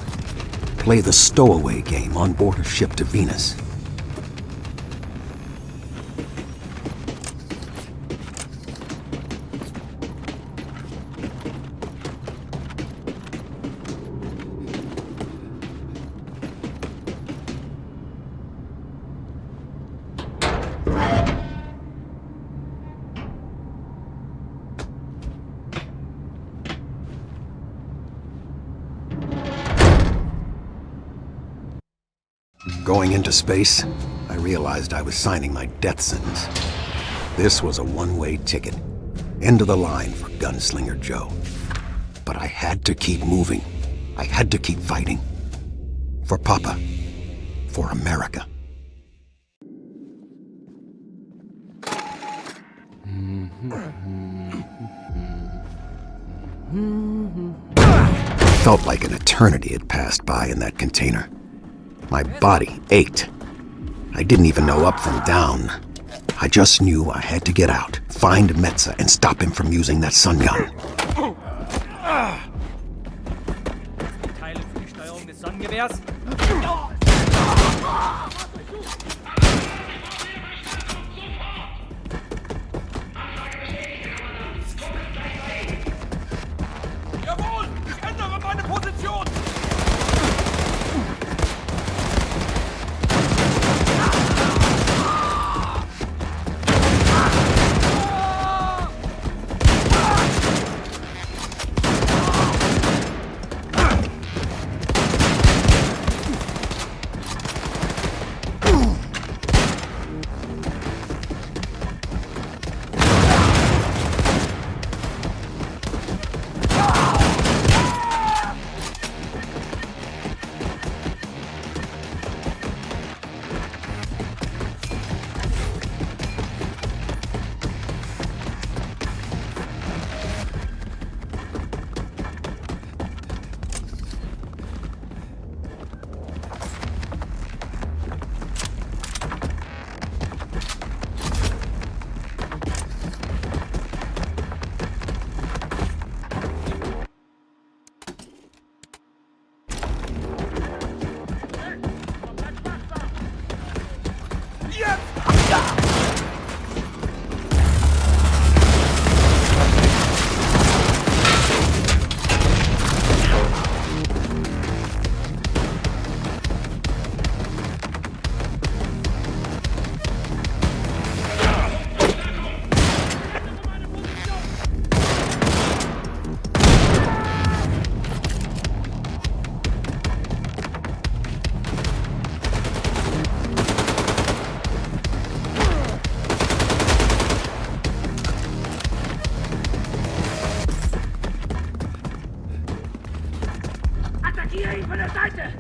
Play the stowaway game on board a ship to Venus. Going into space, I realized I was signing my death sentence. This was a one-way ticket. End of the line for Gunslinger Joe. But I had to keep moving. I had to keep fighting. For Papa. For America. Felt like an eternity had passed by in that container. My body ached. I didn't even know up from down. I just knew I had to get out, find Metza, and stop him from using that sun gun. Teile für die Steuerung des Sonnengewehrs. Jawohl! Ich ändere meine Position! Attackiere ihn von der Seite!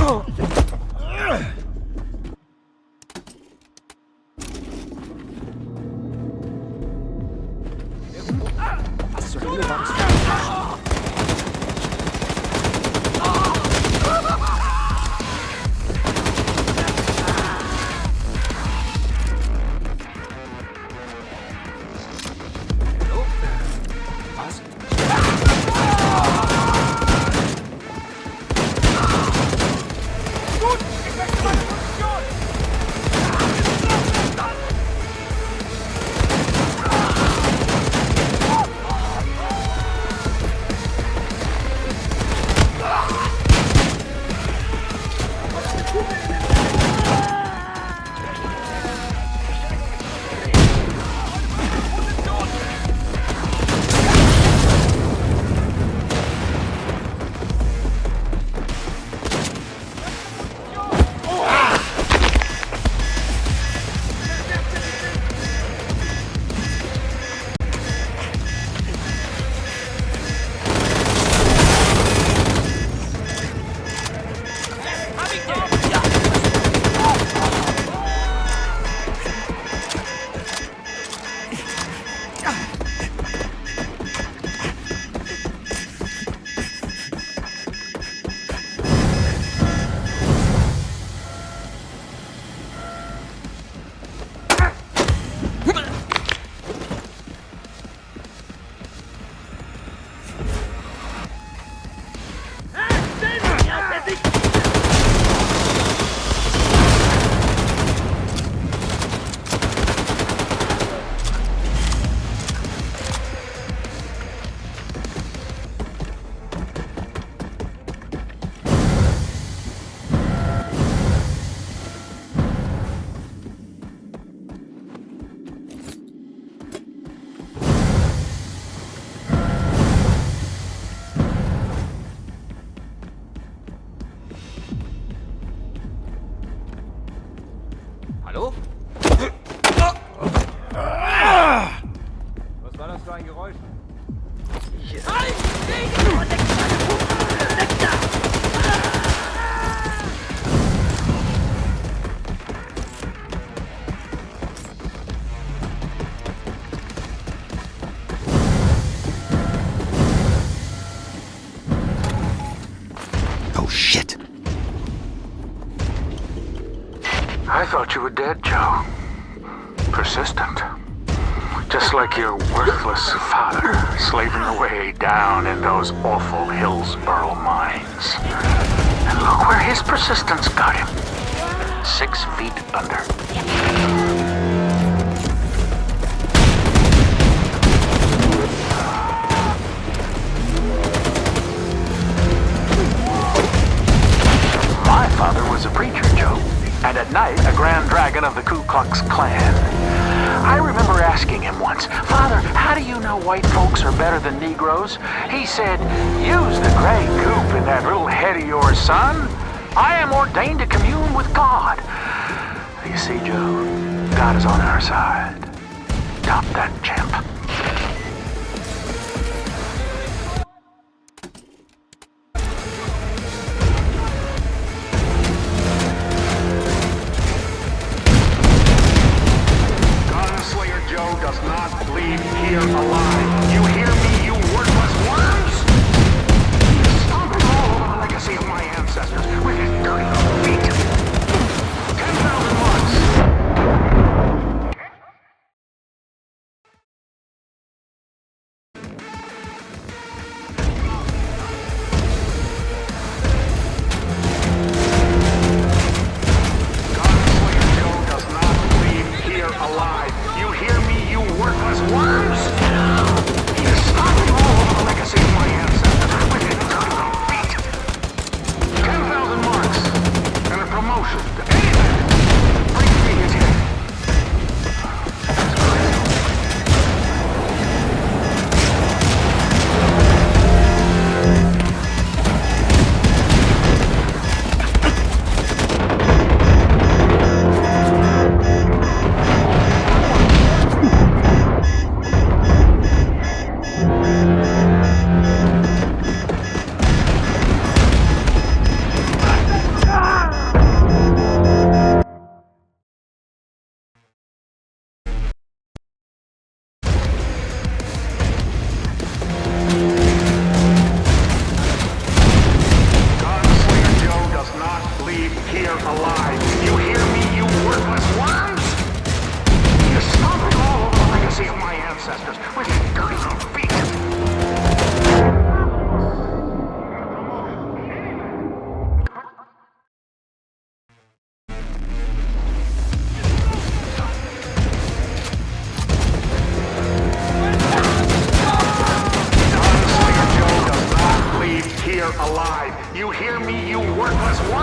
Was zur Hölle war das? Hallo? Was war das für ein Geräusch? Oh, shit. I thought you were dead, Joe. Persistent. Just like your worthless father, slaving away down in those awful Hillsborough mines. And look where his persistence got him. 6 feet under. My father was a preacher, Joe. And at night, a Grand Dragon of the Ku Klux Klan. I remember asking him once, Father, how do you know white folks are better than Negroes? He said, use the gray goop in that little head of yours, son. I am ordained to commune with God. You see, Joe, God is on our side. Stop that chimp. Does not leave here alive. You hear me, you worthless worms? Stomping all over the legacy of my ancestors with his dirty feet.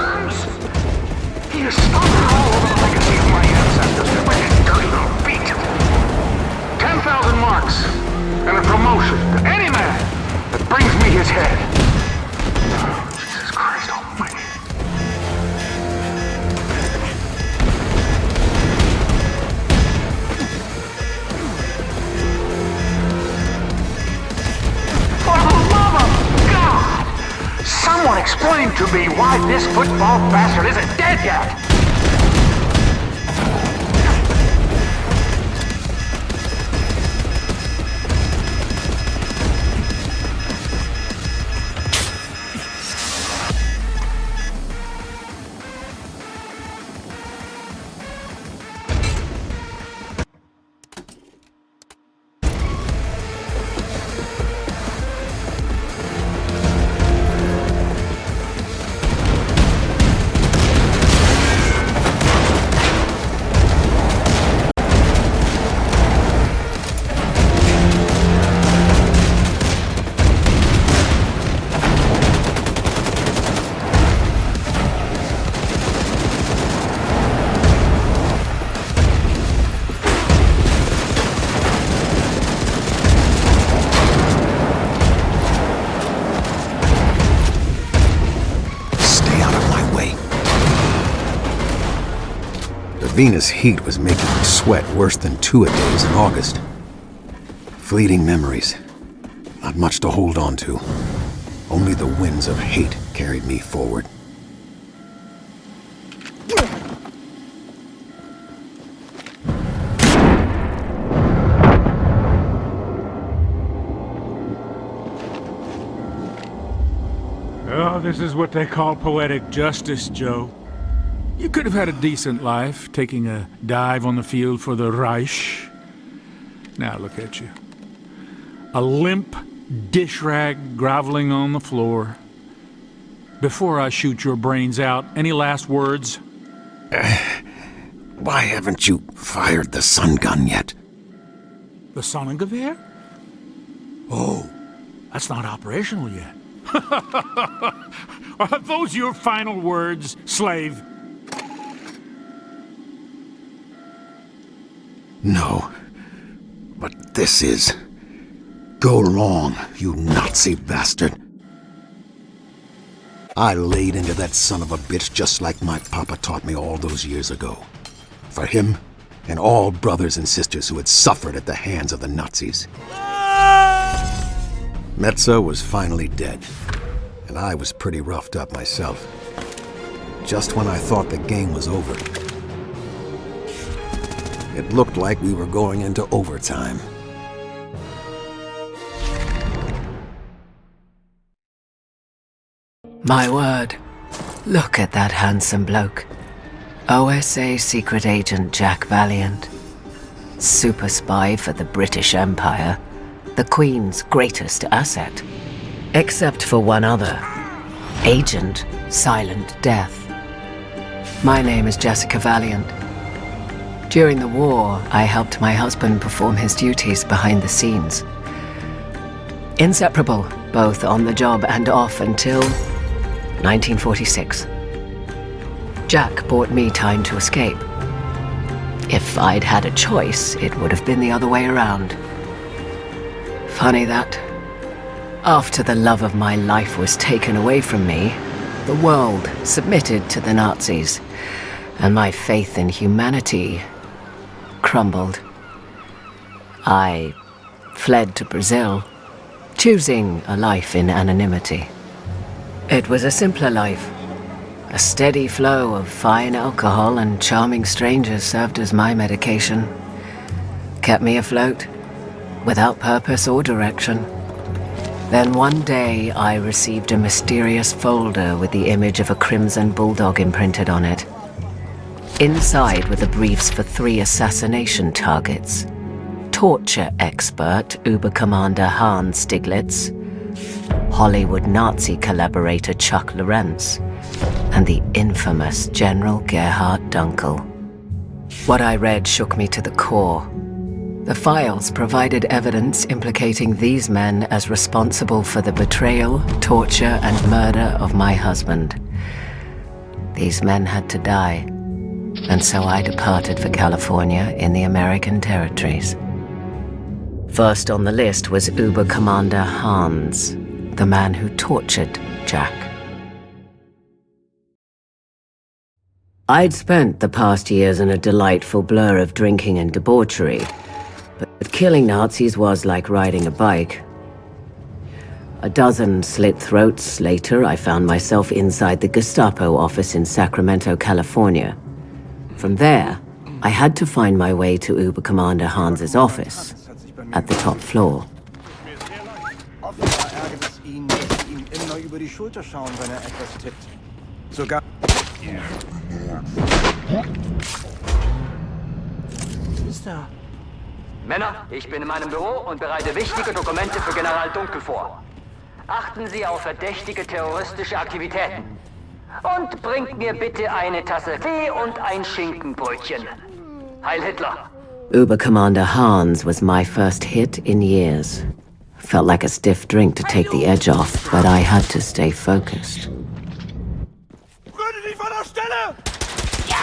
terms? He has stumbled all over the legacy of my ancestors with his dirty little feet. 10,000 marks and a promotion to any man that brings me his head. Oh, Jesus Christ almighty. For the love of God! Someone explain to me why this football bastard isn't dead yet! Venus heat was making me sweat worse than two-a-days in August. Fleeting memories. Not much to hold on to. Only the winds of hate carried me forward. Oh, this is what they call poetic justice, Joe. You could have had a decent life, taking a dive on the field for the Reich. Now look at you. A limp dish rag groveling on the floor. Before I shoot your brains out, any last words? Why haven't you fired the sun gun yet? The Sonnengewehr? Oh, that's not operational yet. Are those your final words, slave? No, but this is. Go long, you Nazi bastard. I laid into that son of a bitch just like my papa taught me all those years ago. For him and all brothers and sisters who had suffered at the hands of the Nazis. Metza was finally dead, and I was pretty roughed up myself. Just when I thought the game was over. It looked like we were going into overtime. My word, look at that handsome bloke. OSA secret agent Jack Valiant. Super spy for the British Empire. The Queen's greatest asset. Except for one other. Agent Silent Death. My name is Jessica Valiant. During the war, I helped my husband perform his duties behind the scenes. Inseparable, both on the job and off until 1946. Jack bought me time to escape. If I'd had a choice, it would have been the other way around. Funny that. After the love of my life was taken away from me, the world submitted to the Nazis, and my faith in humanity crumbled. I fled to Brazil, choosing a life in anonymity. It was a simpler life. A steady flow of fine alcohol and charming strangers served as my medication. Kept me afloat, without purpose or direction. Then one day I received a mysterious folder with the image of a crimson bulldog imprinted on it. Inside were the briefs for 3 assassination targets. Torture expert Uber-Commander Hans Stiglitz, Hollywood Nazi collaborator Chuck Lorentz, and the infamous General Gerhard Dunkel. What I read shook me to the core. The files provided evidence implicating these men as responsible for the betrayal, torture, and murder of my husband. These men had to die, and so I departed for California in the American territories. First on the list was Uber Commander Hans, the man who tortured Jack. I'd spent the past years in a delightful blur of drinking and debauchery, but killing Nazis was like riding a bike. A dozen slit throats later, I found myself inside the Gestapo office in Sacramento, California. From there, I had to find my way to Uber Commander Hans's office, at the top floor. Offenbar ärgert es ihn, dass Sie ihm immer über die Schulter schauen, wenn etwas tippt. Sogar... Mister. Männer, ich bin in meinem Büro und bereite wichtige Dokumente für General Dunkel vor. Achten Sie auf verdächtige terroristische Aktivitäten. Und bringt mir bitte eine Tasse Tee und ein Schinkenbrötchen. Heil Hitler! Uber Commander Hans was my first hit in years. Felt like a stiff drink to take the edge off, but I had to stay focused. Würde dich von der Stelle! Ja!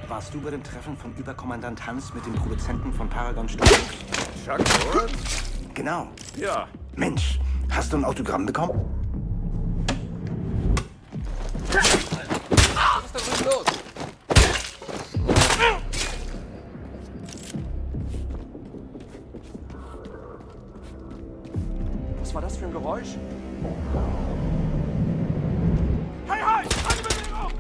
Warst du bei dem Treffen von Überkommandant Hans mit dem Produzenten von Paragon Studios? Chuck Norris? Genau. Ja. Mensch, hast du ein Autogramm bekommen? Was ist da drüben los? Was war das für ein Geräusch? Hey, hey! Eine Bewegung!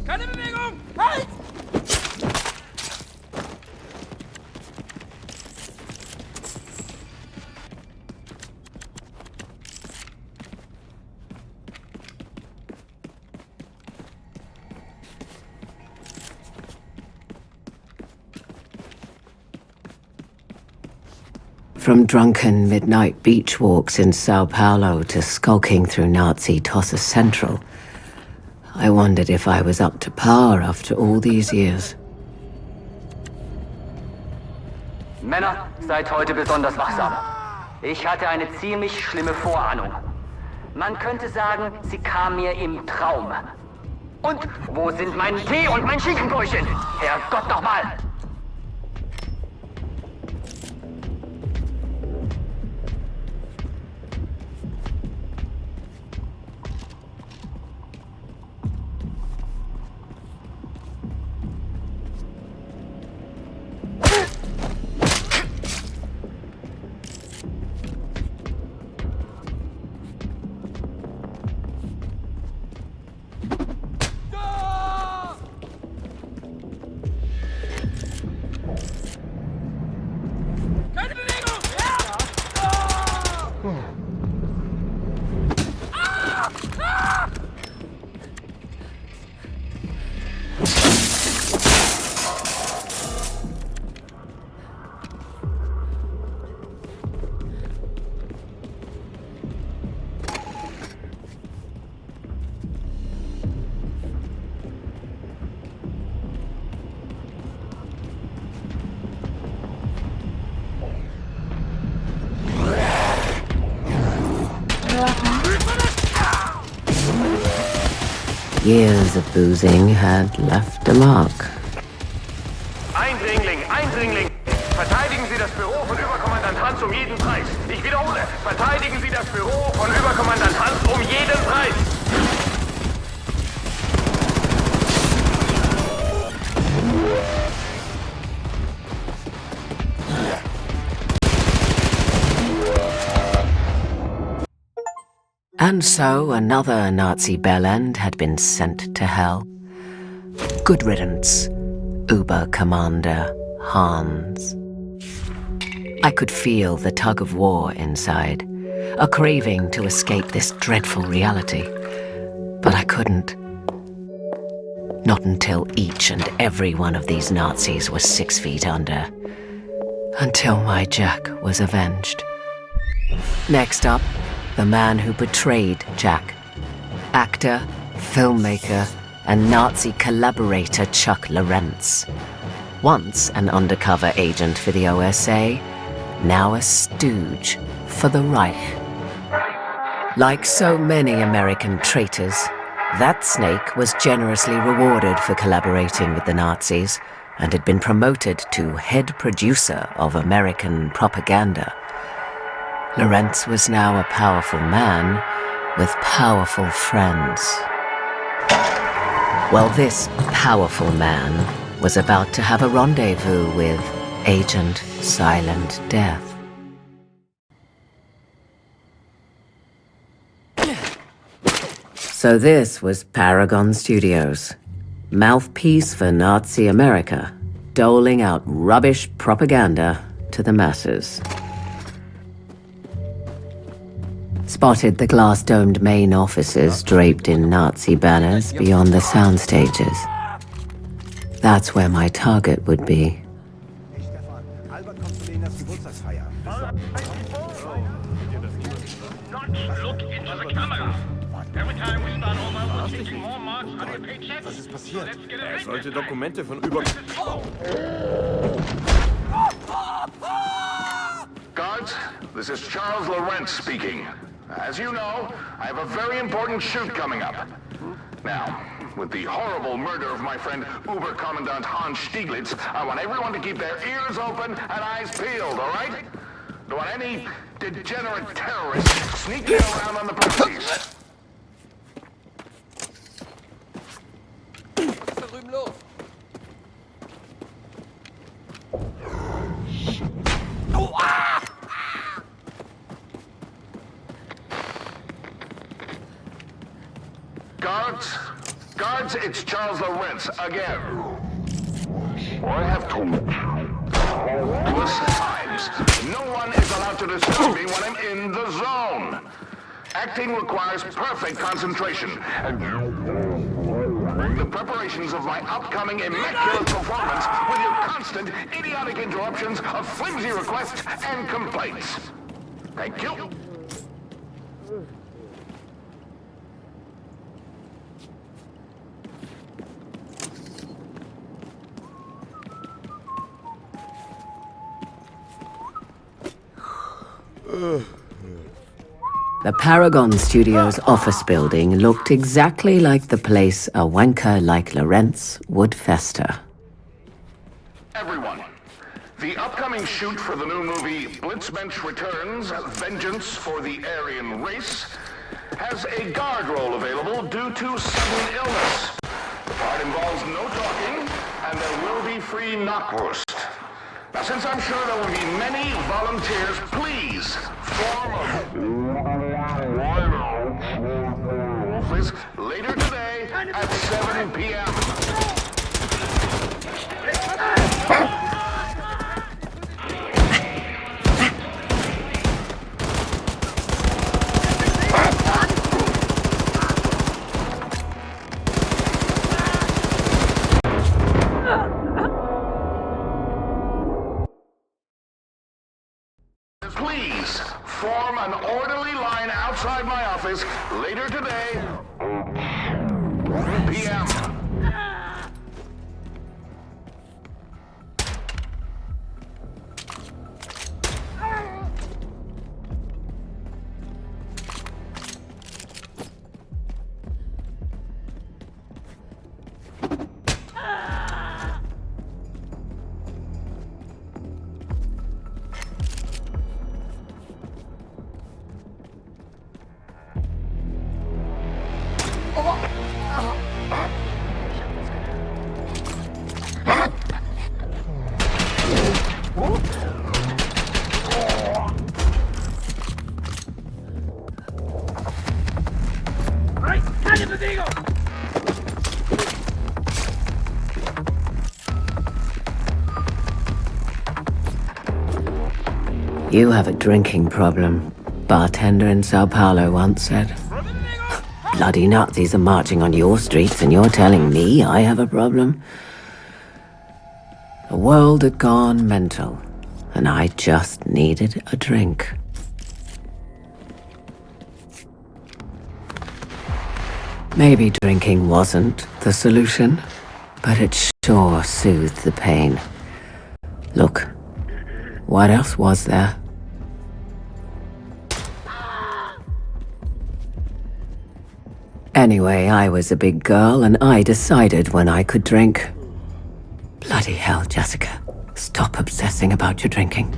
Keine Bewegung! Halt! From drunken midnight beach walks in Sao Paulo to skulking through Nazi Tossa Central, I wondered if I was up to par after all these years. Männer, seid heute besonders wachsam. Ich hatte eine ziemlich schlimme Vorahnung. Man könnte sagen, sie kam mir im Traum. Und wo sind mein Tee und mein Schinkenbrötchen? Herrgott nochmal! Years of boozing had left a mark. Eindringling, Eindringling! Verteidigen Sie das Büro von Überkommandant Hans um jeden Preis. Ich wiederhole, verteidigen Sie das Büro von Überkommandant Hans um jeden Preis. And so another Nazi bellend had been sent to hell. Good riddance, Uber-Commander Hans. I could feel the tug of war inside, a craving to escape this dreadful reality. But I couldn't. Not until each and every one of these Nazis was 6 feet under. Until my Jack was avenged. Next up, the man who betrayed Jack. Actor, filmmaker, and Nazi collaborator Chuck Lorentz. Once an undercover agent for the OSA, now a stooge for the Reich. Like so many American traitors, that snake was generously rewarded for collaborating with the Nazis and had been promoted to head producer of American propaganda. Lorentz was now a powerful man with powerful friends. Well, this powerful man was about to have a rendezvous with Agent Silent Death. So this was Paragon Studios, mouthpiece for Nazi America, doling out rubbish propaganda to the masses. Spotted the glass-domed main offices draped in Nazi banners beyond the sound stages. That's where my target would be. Look into the camera. Every time we start over, we're taking more marks on your paycheck. Was ist passiert? Solche Dokumente von über... Guards, this is Charles Lorentz speaking. As you know, I have a very important shoot coming up. Now, with the horrible murder of my friend Uber-Commandant Hans Stieglitz, I want everyone to keep their ears open and eyes peeled, all right? Don't want any degenerate terrorists sneaking around on the premises. Guards, it's Charles Lorentz again. I have told you countless times, no one is allowed to disturb me when I'm in the zone. Acting requires perfect concentration. The preparations of my upcoming immaculate performance with your constant, idiotic interruptions of flimsy requests and complaints. Thank you. The Paragon Studios office building looked exactly like the place a wanker like Lorentz would fester. Everyone, the upcoming shoot for the new movie Blitzmensch Returns, Vengeance for the Aryan Race, has a guard role available due to sudden illness. The part involves no talking, and there will be free knockwurst. Now, since I'm sure there will be many volunteers, please form a office later today at 7 p.m. Please form an orderly line outside my office later today, p.m. You have a drinking problem, bartender in Sao Paulo once said. Bloody Nazis are marching on your streets and you're telling me I have a problem? The world had gone mental, and I just needed a drink. Maybe drinking wasn't the solution, but it sure soothed the pain. Look, what else was there? Anyway, I was a big girl and I decided when I could drink. Bloody hell, Jessica. Stop obsessing about your drinking.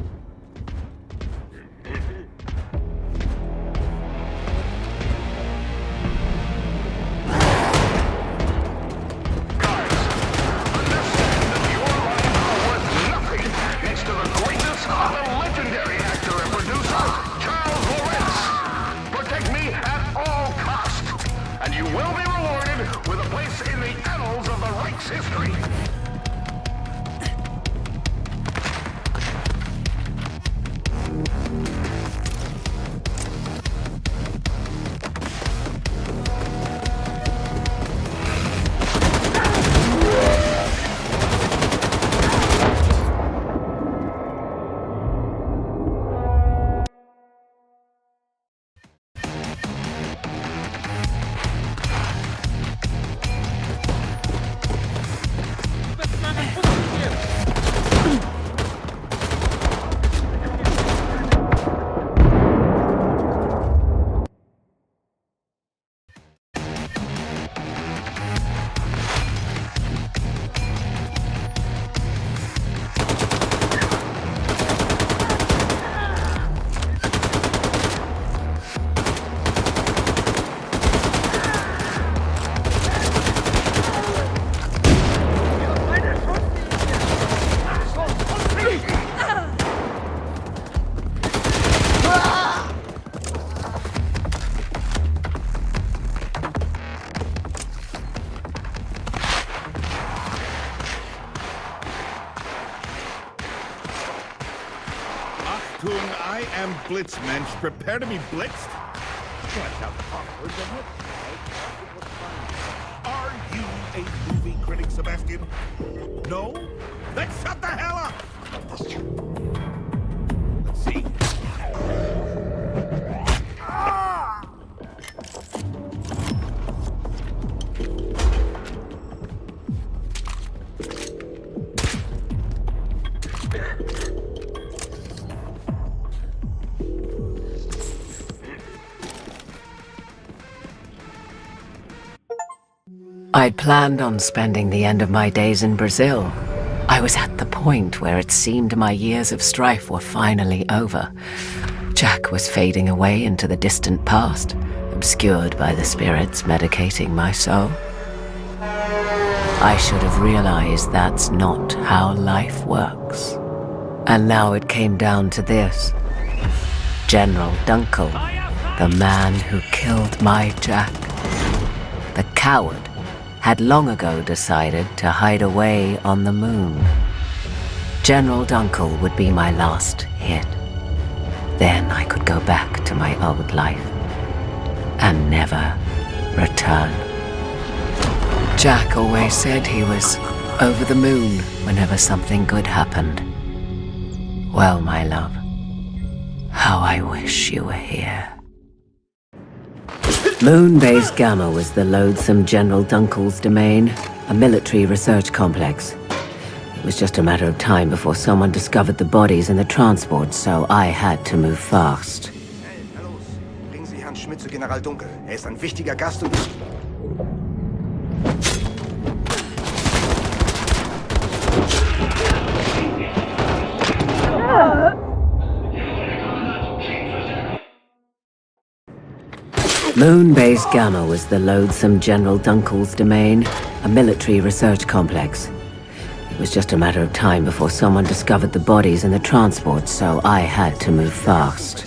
I am Blitzmensch. Prepare to be blitzed. Are you a movie critic, Sebastian? No? Then shut the hell up! Let's see. I'd planned on spending the end of my days in Brazil. I was at the point where it seemed my years of strife were finally over. Jack was fading away into the distant past, obscured by the spirits medicating my soul. I should have realized that's not how life works. And now it came down to this. General Dunkel, the man who killed my Jack. The coward had long ago decided to hide away on the moon. General Dunkel would be my last hit. Then I could go back to my old life and never return. Jack always said he was over the moon whenever something good happened. Well, my love, how I wish you were here. Moon-Base Gamma was the loathsome General Dunkel's domain, a military research complex. It was just a matter of time before someone discovered the bodies in the transport, so I had to move fast. Hey, los. Bringen Sie Herrn Schmidt zu General Dunkel. Ist ein wichtiger Gast und... Moon-Base Gamma was the loathsome General Dunkel's domain, a military research complex. It was just a matter of time before someone discovered the bodies in the transport, so I had to move fast.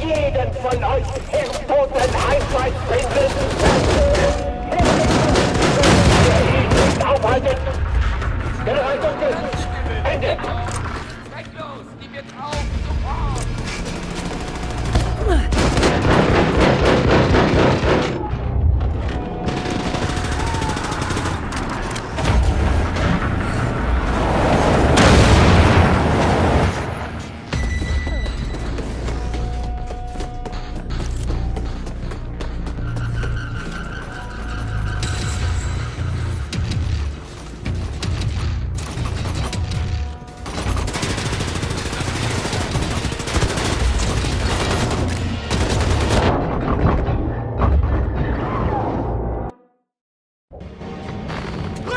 jeden von euch im Totenheimwald bringen. Ihr ihn nicht aufhalten. General Dunkel, Ende. Zwecklos, gib jetzt auf, sofort!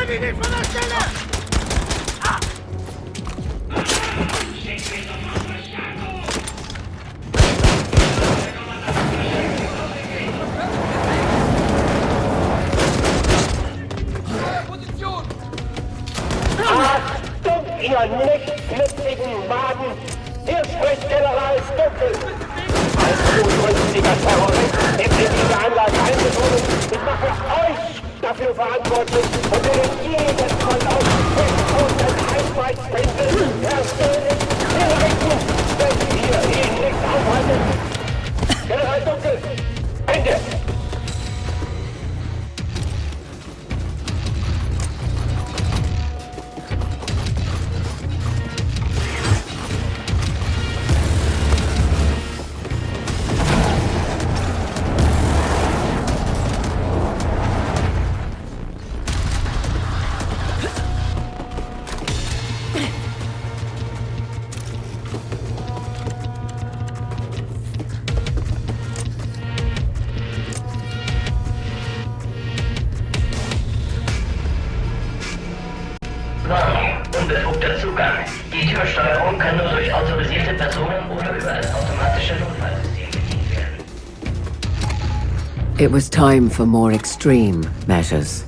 Bring ihn von der Stelle! Position! Achtung, ihr nichtsnützigen Maden! Hier spricht General Dunkel! Als blutrünstiger Terrorist ist in diese Anlage eingedrungen. Ich mache euch dafür verantwortlich und will jeden von euch in Totenheimwald bringen. Persönlich hinrichten, wenn ihr ihn nicht aufhaltet. General Dunkel, Ende! Unbefugter Zugang. Die Türsteuerung kann nur durch autorisierte Personen oder über das automatische Notfallsystem bedient werden. It was time for more extreme measures.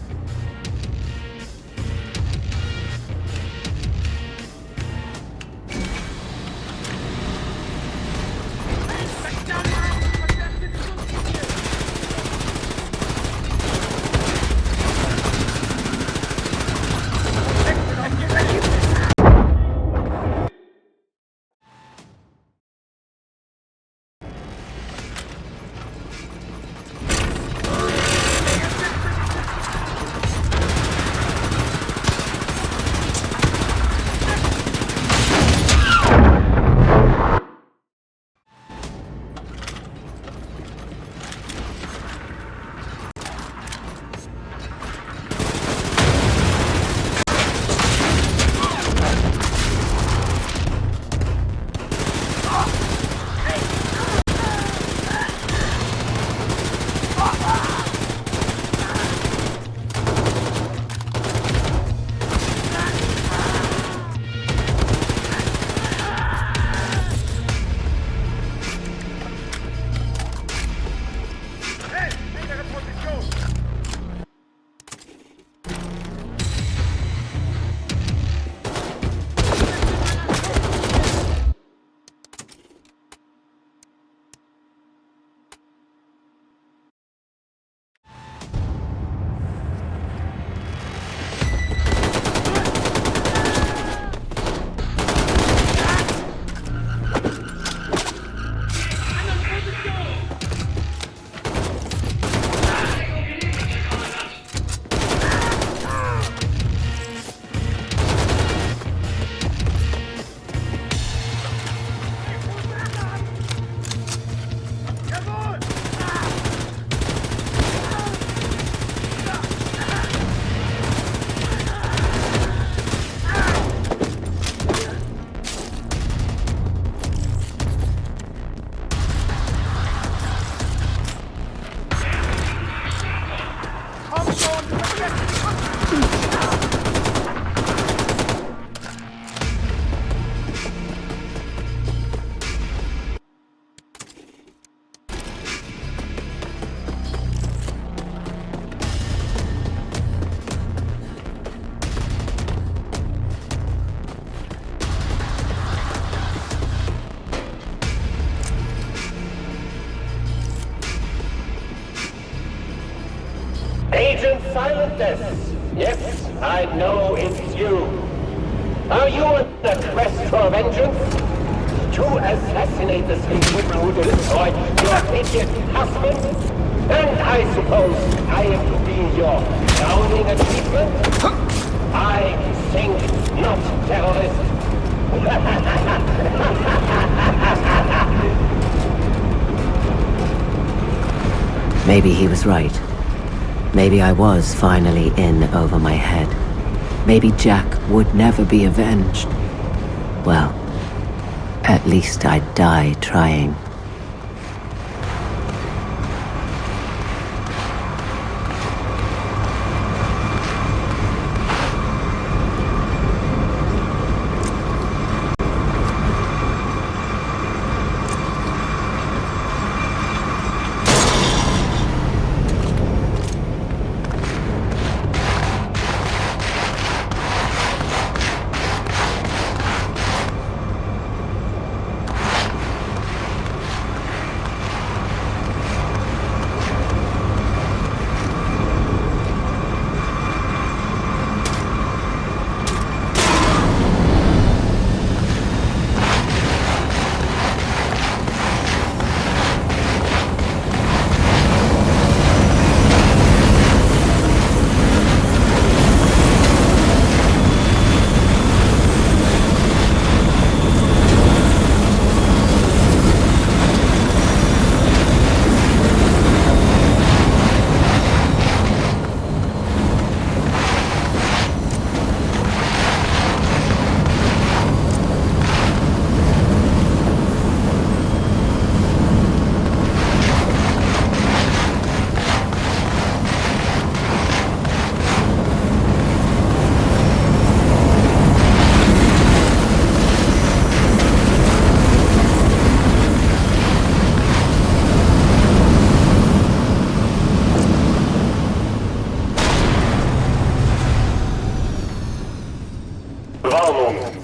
es. Yes, I know it's you. Are you on the quest for vengeance? To assassinate the sleepy who destroyed your idiot husband? And I suppose I am to be your crowning achievement? I think not, terrorist. Maybe he was right. Maybe I was finally in over my head. Maybe Jack would never be avenged. Well, at least I'd die trying.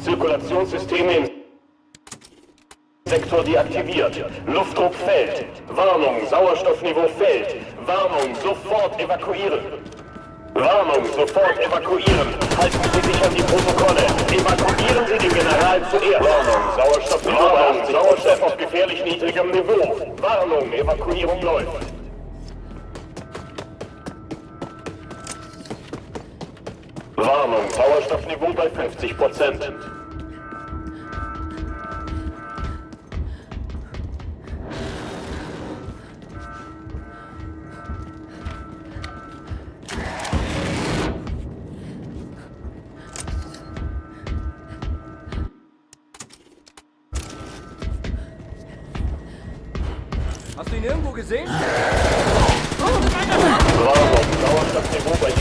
Zirkulationssysteme im Sektor deaktiviert. Luftdruck fällt. Warnung, Sauerstoffniveau fällt. Warnung, sofort evakuieren. Warnung, sofort evakuieren. Halten Sie sich an die Protokolle. Evakuieren Sie den General zuerst. Warnung, Sauerstoffniveau bei 80%. Sauerstoff auf gefährlich niedrigem Niveau. Warnung, Evakuierung läuft. Warnung, Sauerstoffniveau bei 50%. Hast du ihn irgendwo gesehen? Warnung, Sauerstoffniveau bei 30%.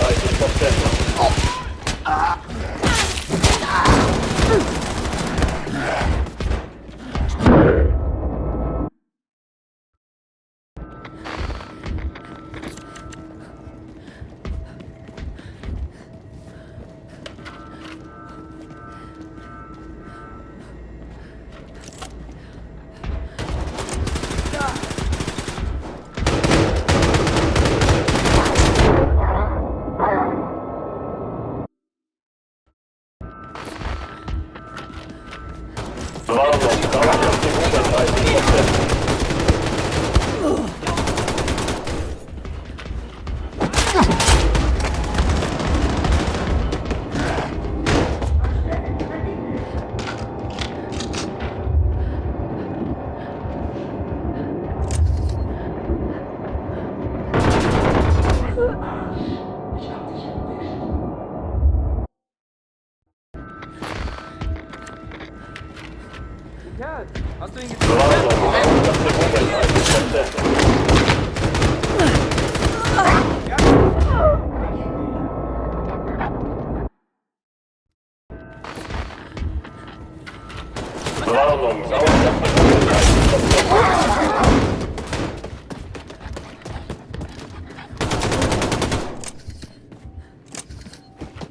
Hast du ihn gesehen? Warnung, Sauerstoffniveau bei 30%.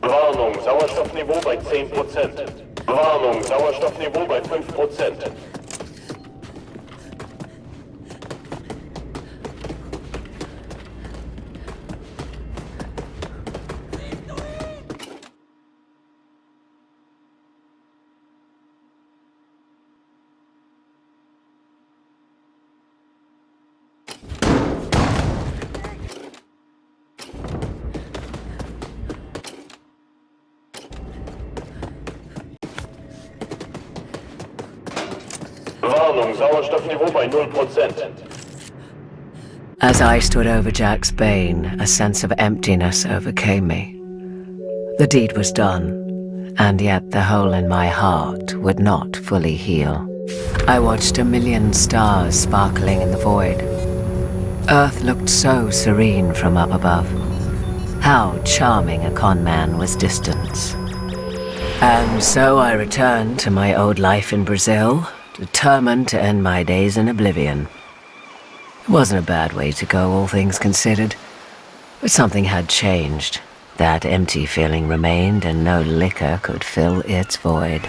Warnung, Sauerstoffniveau bei 10%. Warnung, Sauerstoffniveau bei 5%. Warnung, Sauerstoffniveau bei 0%. As I stood over Jack's bane, a sense of emptiness overcame me. The deed was done, and yet the hole in my heart would not fully heal. I watched a million stars sparkling in the void. Earth looked so serene from up above. How charming a con man was distance. And so I returned to my old life in Brazil, determined to end my days in oblivion. It wasn't a bad way to go, all things considered. But something had changed. That empty feeling remained, and no liquor could fill its void.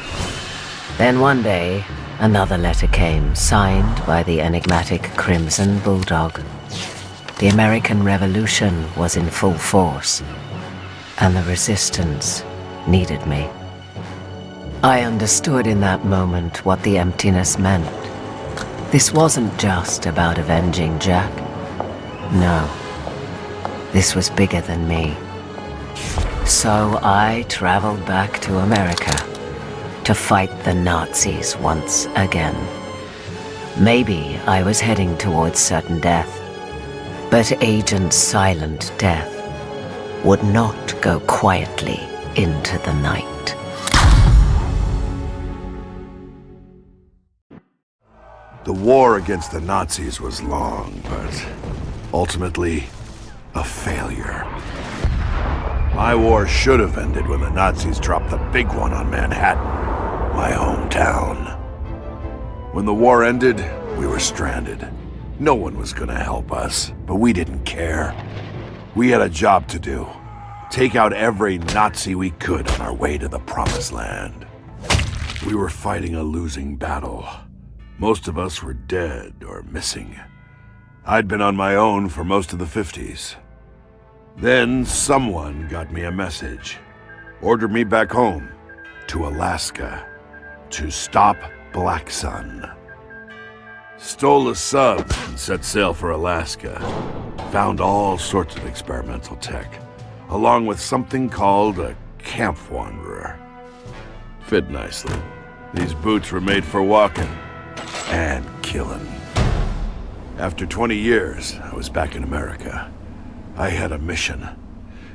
Then one day, another letter came, signed by the enigmatic Crimson Bulldog. The American Revolution was in full force, and the resistance needed me. I understood in that moment what the emptiness meant. This wasn't just about avenging Jack. No, this was bigger than me. So I traveled back to America to fight the Nazis once again. Maybe I was heading towards certain death, but Agent Silent Death would not go quietly into the night. The war against the Nazis was long, but ultimately a failure. My war should have ended when the Nazis dropped the big one on Manhattan, my hometown. When the war ended, we were stranded. No one was gonna help us, but we didn't care. We had a job to do. Take out every Nazi we could on our way to the Promised Land. We were fighting a losing battle. Most of us were dead or missing. I'd been on my own for most of the 50s. Then someone got me a message. Ordered me back home, to Alaska, to stop Black Sun. Stole a sub and set sail for Alaska. Found all sorts of experimental tech, along with something called a camp wanderer. Fit nicely. These boots were made for walking and killing. After 20 years, I was back in America. I had a mission.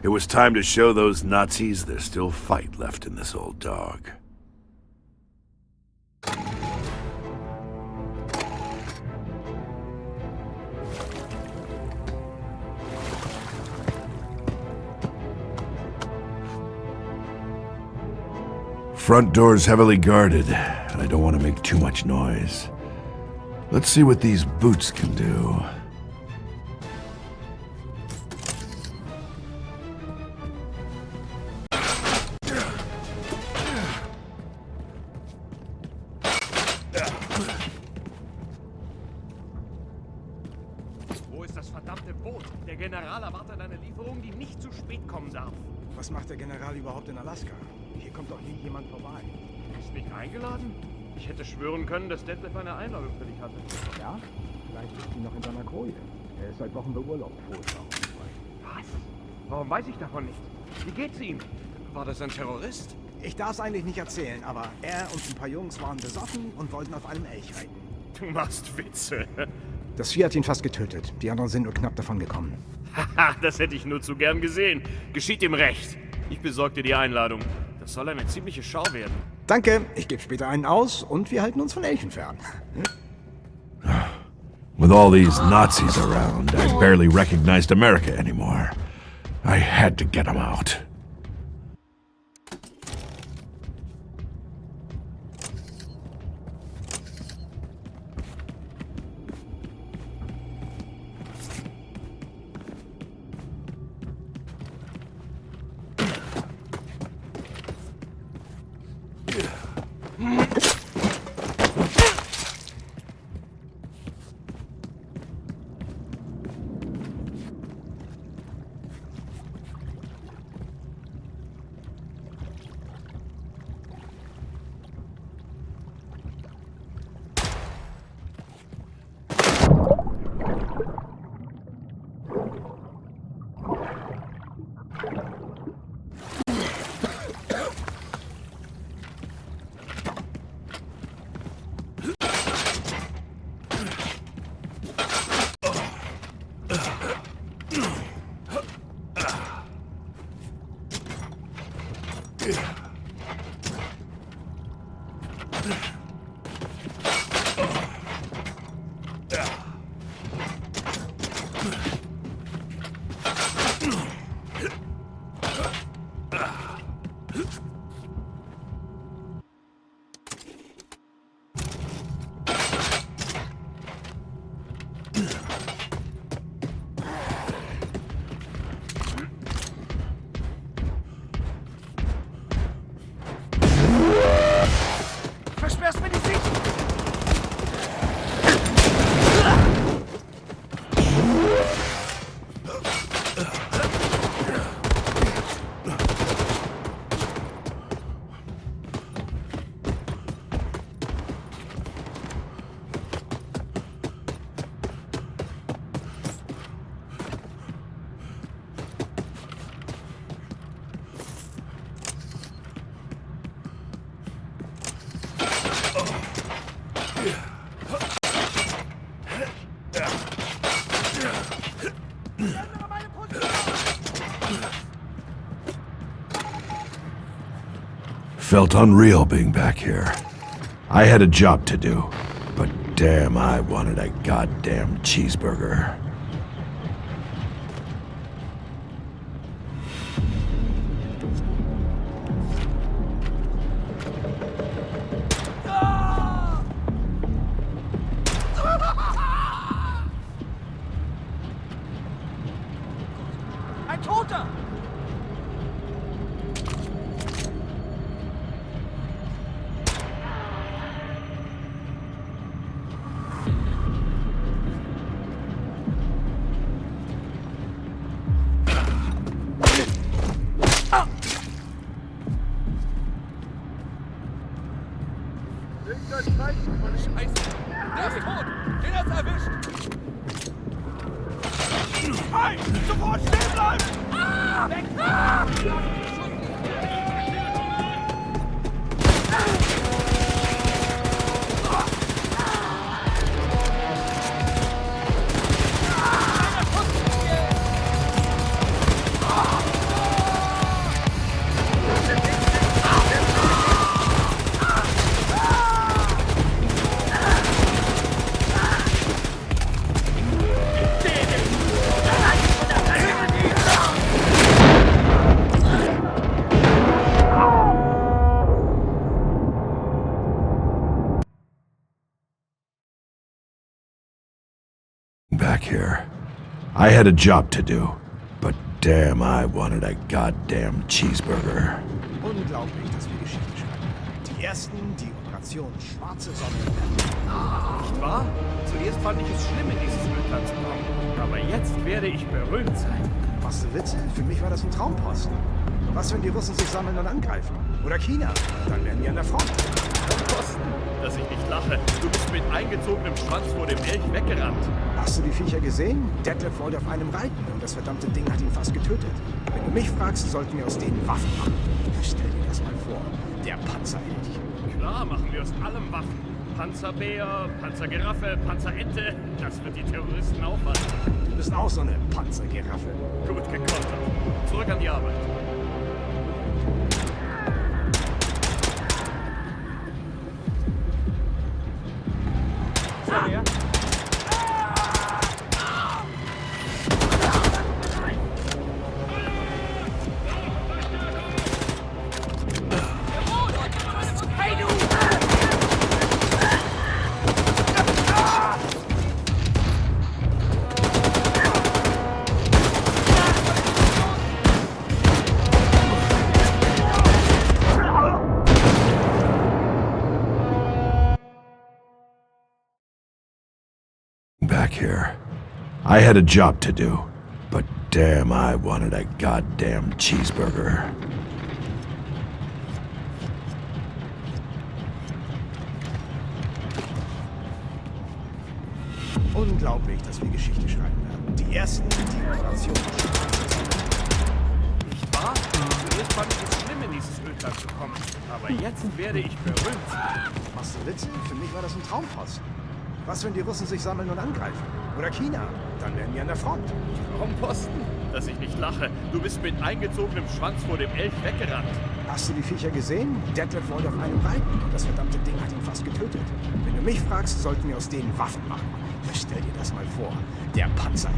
It was time to show those Nazis there's still fight left in this old dog. Front door's heavily guarded, and I don't want to make too much noise. Let's see what these boots can do. Wo ist das verdammte Boot? Der General erwartet eine Lieferung, die nicht zu spät kommen darf. Was macht der General überhaupt in Alaska? Hier kommt doch nie jemand vorbei. Ist nicht eingeladen? Ich hätte schwören können, dass Detlef eine Einladung für dich hatte. Ja? Vielleicht ist sie noch in seiner Koje. Er ist seit Wochen beurlaubt. Was? Warum weiß ich davon nichts? Wie geht's ihm? War das ein Terrorist? Ich darf es eigentlich nicht erzählen, aber er und ein paar Jungs waren besoffen und wollten auf einem Elch reiten. Du machst Witze. Das Vieh hat ihn fast getötet. Die anderen sind nur knapp davon gekommen. Haha, das hätte ich nur zu gern gesehen. Geschieht ihm recht. Ich besorge dir die Einladung. Das soll eine ziemliche Schau werden. Danke, ich gebe später einen aus und wir halten uns von Elchen fern. With all these Nazis around, I barely recognized America anymore. I had to get them out. felt unreal being back here. I had a job to do, but damn, I wanted a goddamn cheeseburger. Ein Toter! Scheiße! Der ist tot! Den hat's erwischt! Hey! Sofort stehen bleiben! Weg! Back here. I had a job to do, but damn, I wanted a goddamn cheeseburger. Unglaublich, dass wir Geschichte schreiben. Die ersten, die Operation Schwarze Sonne. Nicht wahr? Zuerst fand ich es schlimm, in dieses Ölland zu kommen. Aber jetzt werde ich berühmt sein. Machst du Witze? Für mich war das ein Traumposten. Was, wenn die Russen sich sammeln und angreifen? Oder China? Dann wären wir an der Front. Posten, dass ich nicht lache. Du bist mit eingezogenem Schwanz vor dem Elch weggerannt. Hast du die Viecher gesehen? Detlef wollte auf einem reiten und das verdammte Ding hat ihn fast getötet. Wenn du mich fragst, sollten wir aus denen Waffen machen. Stell dir das mal vor. Der Panzerelch. Klar machen wir aus allem Waffen. Panzerbär, Panzergiraffe, Panzerente. Das wird die Terroristen aufhalten. Du bist auch so eine Panzergiraffe. Gut gekontert. Zurück an die Arbeit. Wer? Hey du! Back here. I had a job to do, but damn, I wanted a goddamn cheeseburger. Unglaublich, dass wir Geschichte schreiben werden. Die ersten, die Operation Schwarze Sonne. Nicht wahr? Zuerst fand ich es schlimm, in dieses Ölland zu kommen. Aber jetzt werde ich berühmt sein. Machst du Witze? Für mich war das ein Traumposten. Was, wenn die Russen sich sammeln und angreifen? Oder China? Dann wären wir an der Front. Posten, dass ich nicht lache. Du bist mit eingezogenem Schwanz vor dem Elch weggerannt. Hast du die Viecher gesehen? Detlef wollte auf einem reiten und das verdammte Ding hat ihn fast getötet. Wenn du mich fragst, sollten wir aus denen Waffen machen. Stell dir das mal vor. Der Panzerelch.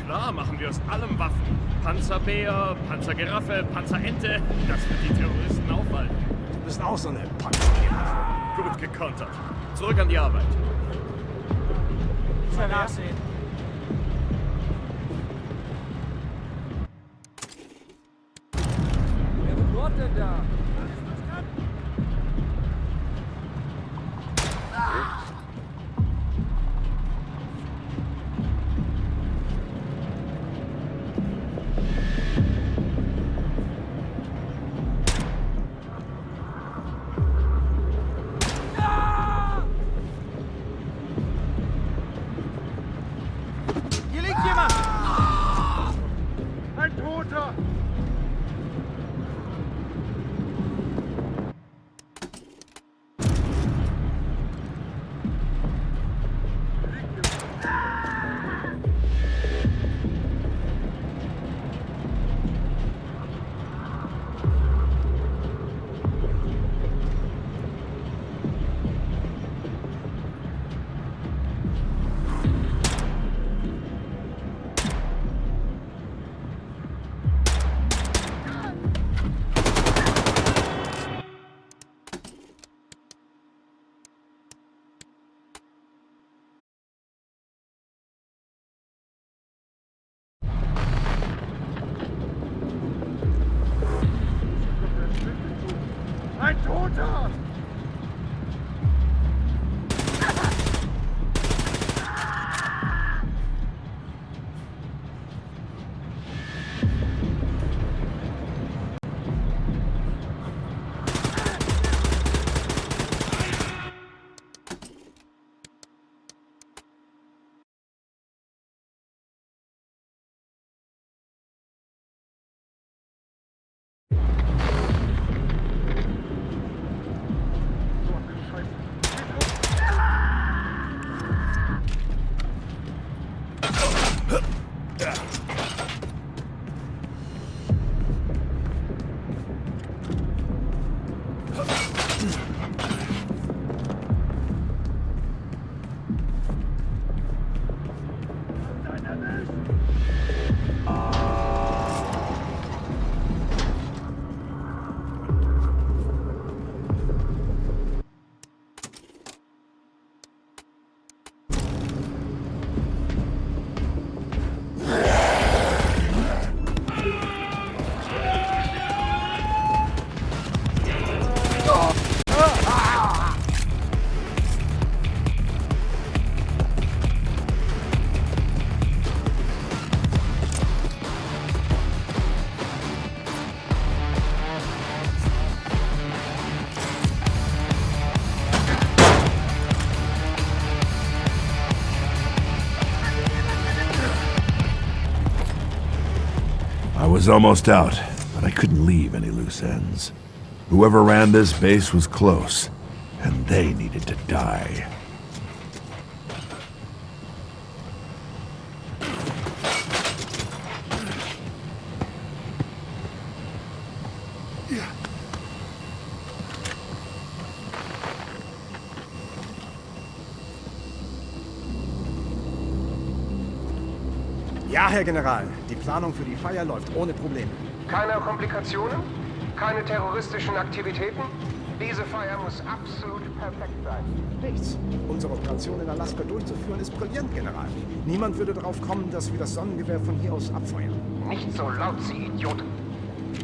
Klar machen wir aus allem Waffen. Panzerbär, Panzergiraffe, Panzerente. Das wird die Terroristen aufhalten. Du bist auch so eine Panzergiraffe. Gut gekontert. Zurück an die Arbeit. Schnell nachsehen. Wer wird dort denn da? Hier liegt jemand! Ein Toter! was almost out, but I couldn't leave any loose ends. Whoever ran this base was close, and they needed to die. Ja, Herr General. Die Planung für die Feier läuft ohne Probleme. Keine Komplikationen? Keine terroristischen Aktivitäten? Diese Feier muss absolut perfekt sein. Nichts. Unsere Operation in Alaska durchzuführen ist brillant, General. Niemand würde darauf kommen, dass wir das Sonnengewehr von hier aus abfeuern. Nicht so laut, Sie Idiot.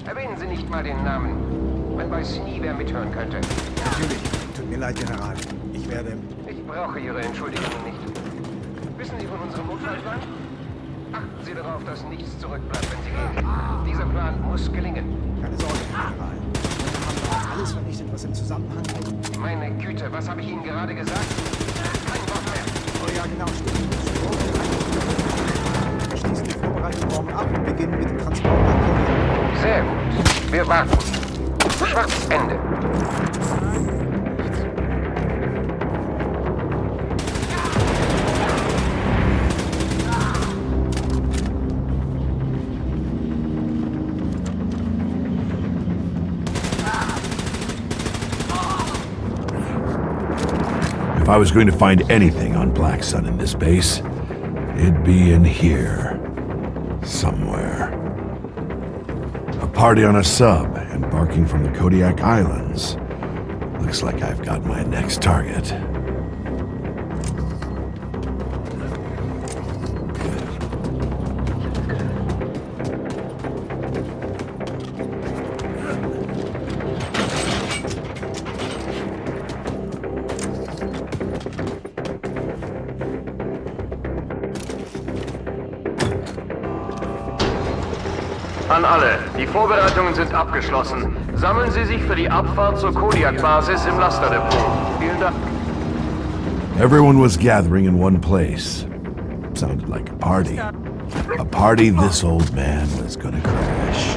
Erwähnen Sie nicht mal den Namen. Man weiß nie, wer mithören könnte. Natürlich. Tut mir leid, General. Ich werde... Ich brauche Ihre Entschuldigung nicht. Wissen Sie von unserem Notfallplan? Achten Sie darauf, dass nichts zurückbleibt, wenn Sie gehen. Dieser Plan muss gelingen. Keine Sorge, General. Wir haben alles vernichtet, was im Zusammenhang ist. Meine Güte, was habe ich Ihnen gerade gesagt? Kein Wort mehr. Oh ja, genau, stimmt. Wir schließen die Vorbereitung morgen ab und beginnen mit dem Transport nach Korea. Sehr gut. Wir warten. Schwarzes Ende. If I was going to find anything on Black Sun in this base, it'd be in here. Somewhere. A party on a sub, embarking from the Kodiak Islands. Looks like I've got my next target. An alle, die Vorbereitungen sind abgeschlossen. Sammeln Sie sich für die Abfahrt zur Kodiak-Basis im Lasterdepot. Vielen Dank. Everyone was gathering in one place. Sounded like a party. A party this old man was gonna crash.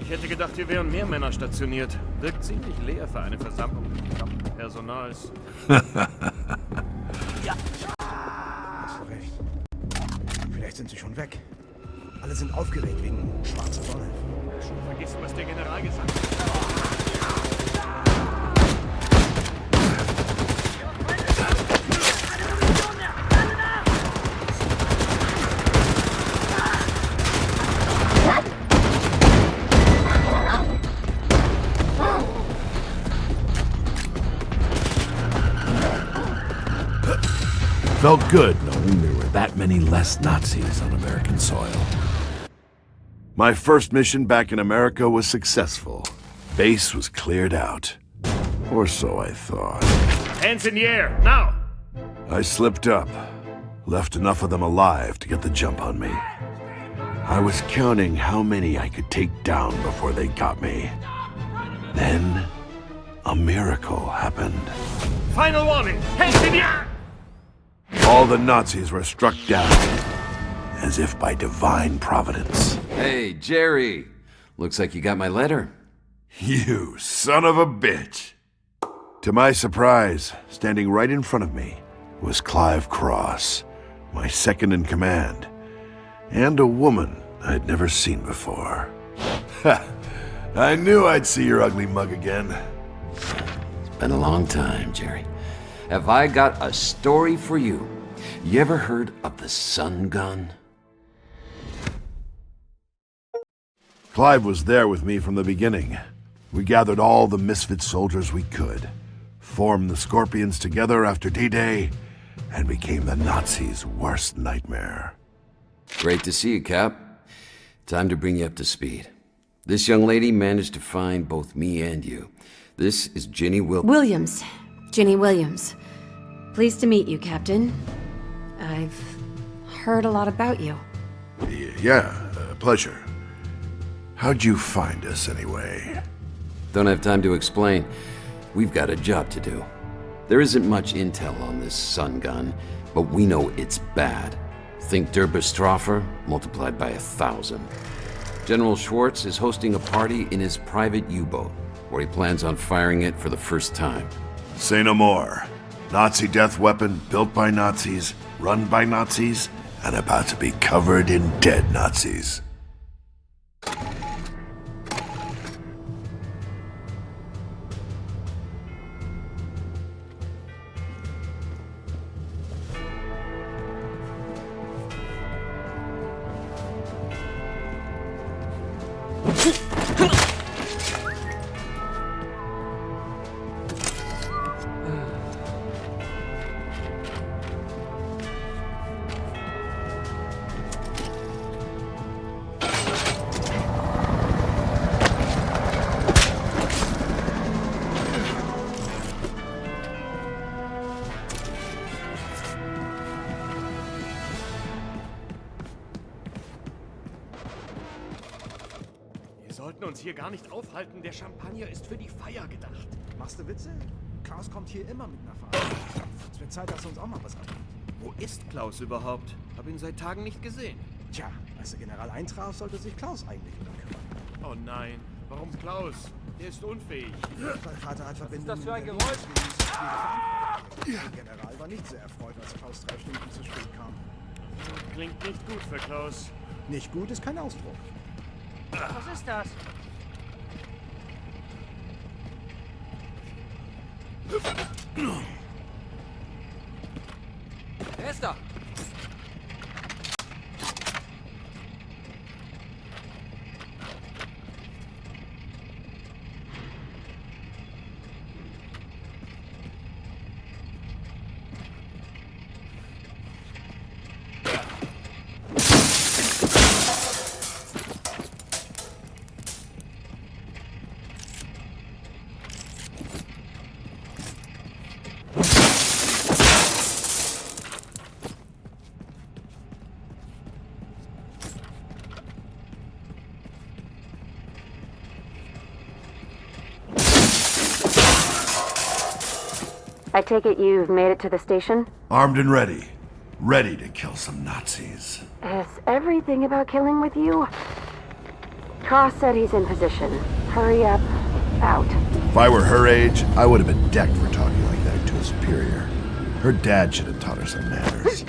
Ich hätte gedacht, hier wären mehr Männer stationiert. Wirkt ziemlich leer für eine Versammlung des gesamten Personals. sind sie schon weg. Alle sind aufgeregt wegen schwarzer Sonne. Schon vergessen, was der General gesagt hat. Felt good knowing there were that many less Nazis on American soil. My first mission back in America was successful. Base was cleared out. Or so I thought. Hands in the air, now! I slipped up. Left enough of them alive to get the jump on me. I was counting how many I could take down before they got me. Then, a miracle happened. Final warning, hands in the air! All the Nazis were struck down, as if by divine providence. Hey, Jerry. Looks like you got my letter. You son of a bitch! To my surprise, standing right in front of me was Clive Cross, my second in command, and a woman I'd never seen before. Ha! I knew I'd see your ugly mug again. It's been a long time, Jerry. Have I got a story for you? You ever heard of the sun gun? Clive was there with me from the beginning. We gathered all the misfit soldiers we could, formed the Scorpions together after D-Day, and became the Nazis' worst nightmare. Great to see you, Cap. Time to bring you up to speed. This young lady managed to find both me and you. This is Ginny Williams. Ginny Williams. Pleased to meet you, Captain. I've heard a lot about you. Yeah, pleasure. How'd you find us, anyway? Don't have time to explain. We've got a job to do. There isn't much intel on this sun gun, but we know it's bad. Think Derbestroffer multiplied by 1,000. General Schwartz is hosting a party in his private U-boat, where he plans on firing it for the first time. Say no more. Nazi death weapon built by Nazis, run by Nazis, and about to be covered in dead Nazis. Uns hier gar nicht aufhalten. Der Champagner ist für die Feier gedacht. Machst du Witze? Klaus kommt hier immer mit einer Veranstaltung. Es wird Zeit, dass er uns auch mal was abgibt. Wo ist Klaus überhaupt? Hab ihn seit Tagen nicht gesehen. Tja, als der General eintraf, sollte sich Klaus eigentlich um ihn kümmern. Oh nein, warum Klaus? Er ist unfähig. Sein Vater hat Verbindungen. Was ist das für ein Geräusch? Der General war nicht sehr erfreut, als Klaus 3 Stunden zu spät kam. Klingt nicht gut für Klaus. Nicht gut ist kein Ausdruck. Was ist das? Wer ist da? I take it you've made it to the station? Armed and ready. Ready to kill some Nazis. Is everything about killing with you? Cross said he's in position. Hurry up. Out. If I were her age, I would have been decked for talking like that to a superior. Her dad should have taught her some manners.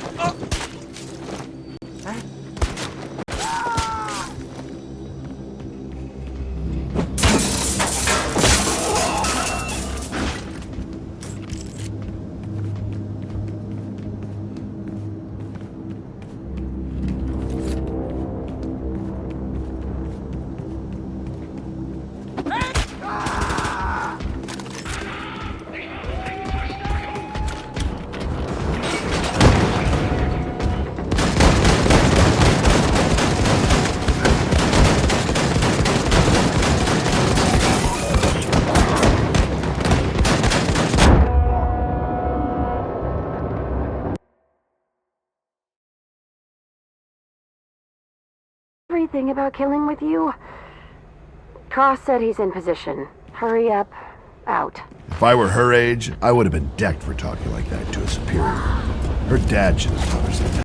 everything about killing with you? Cross said he's in position. Hurry up. Out. If I were her age, I would have been decked for talking like that to a superior. Her dad should have taught her some manners.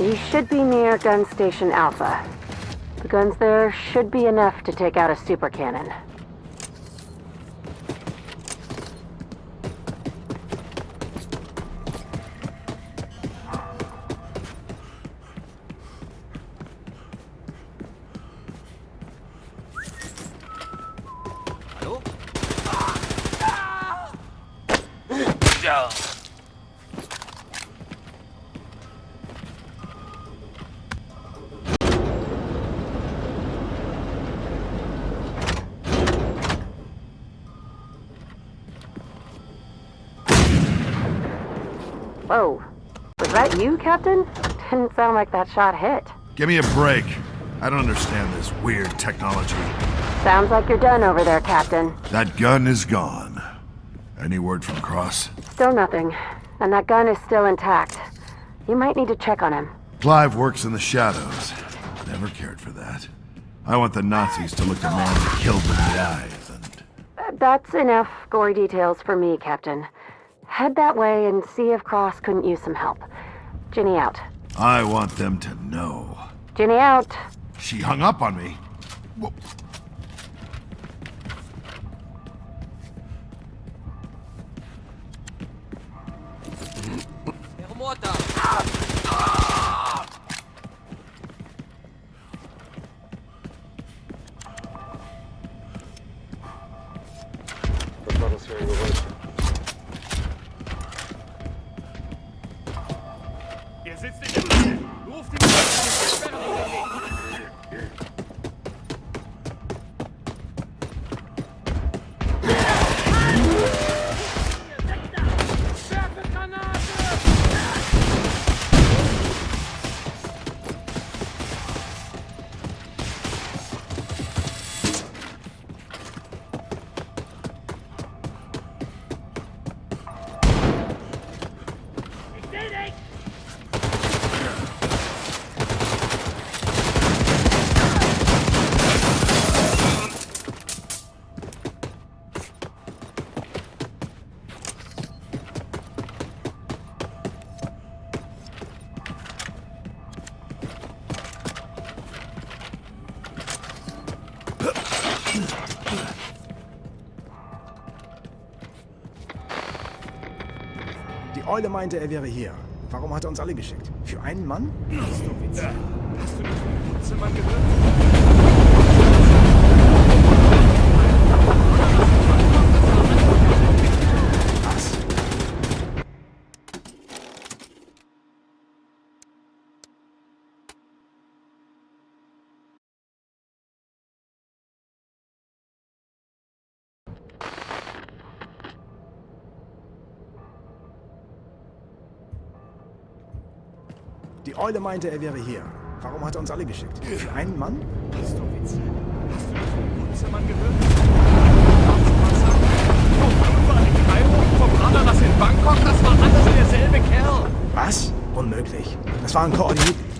You should be near Gun Station Alpha. The guns there should be enough to take out a super cannon. Whoa. Was that you, Captain? Didn't sound like that shot hit. Give me a break. I don't understand this weird technology. Sounds like you're done over there, Captain. That gun is gone. Any word from Cross? Still nothing. And that gun is still intact. You might need to check on him. Clive works in the shadows. Never cared for that. I want the Nazis to look a man who killed them in the eyes, and... That's enough gory details for me, Captain. Head that way and see if Cross couldn't use some help. Ginny out. I want them to know. Ginny out. She hung up on me. Whoa. Was war das für ein Geräusch? Er sitzt in der Mitte. Ruft ihn und sperren ihn den Weg. Die Eule meinte, er wäre hier. Warum hat er uns alle geschickt? Für einen Mann? Hast du nicht vom Putzelmann gehört? Was? Die Eule meinte, er wäre hier. Warum hat er uns alle geschickt? Für einen Mann? Hast du nicht vom Putzelmann gehört? War in Kairo, vom Ananas in Bangkok, das war alles derselbe Kerl. Was? Unmöglich. Das waren Koordinaten.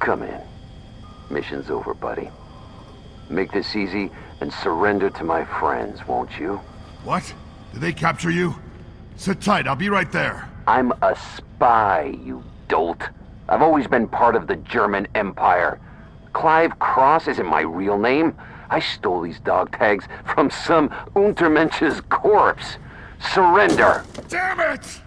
Come in. Mission's over, buddy. Make this easy and surrender to my friends, won't you? What? Did they capture you? Sit tight, I'll be right there. I'm a spy, you dolt. I've always been part of the German Empire. Clive Cross isn't my real name. I stole these dog tags from some Untermensch's corpse. Surrender! Damn it!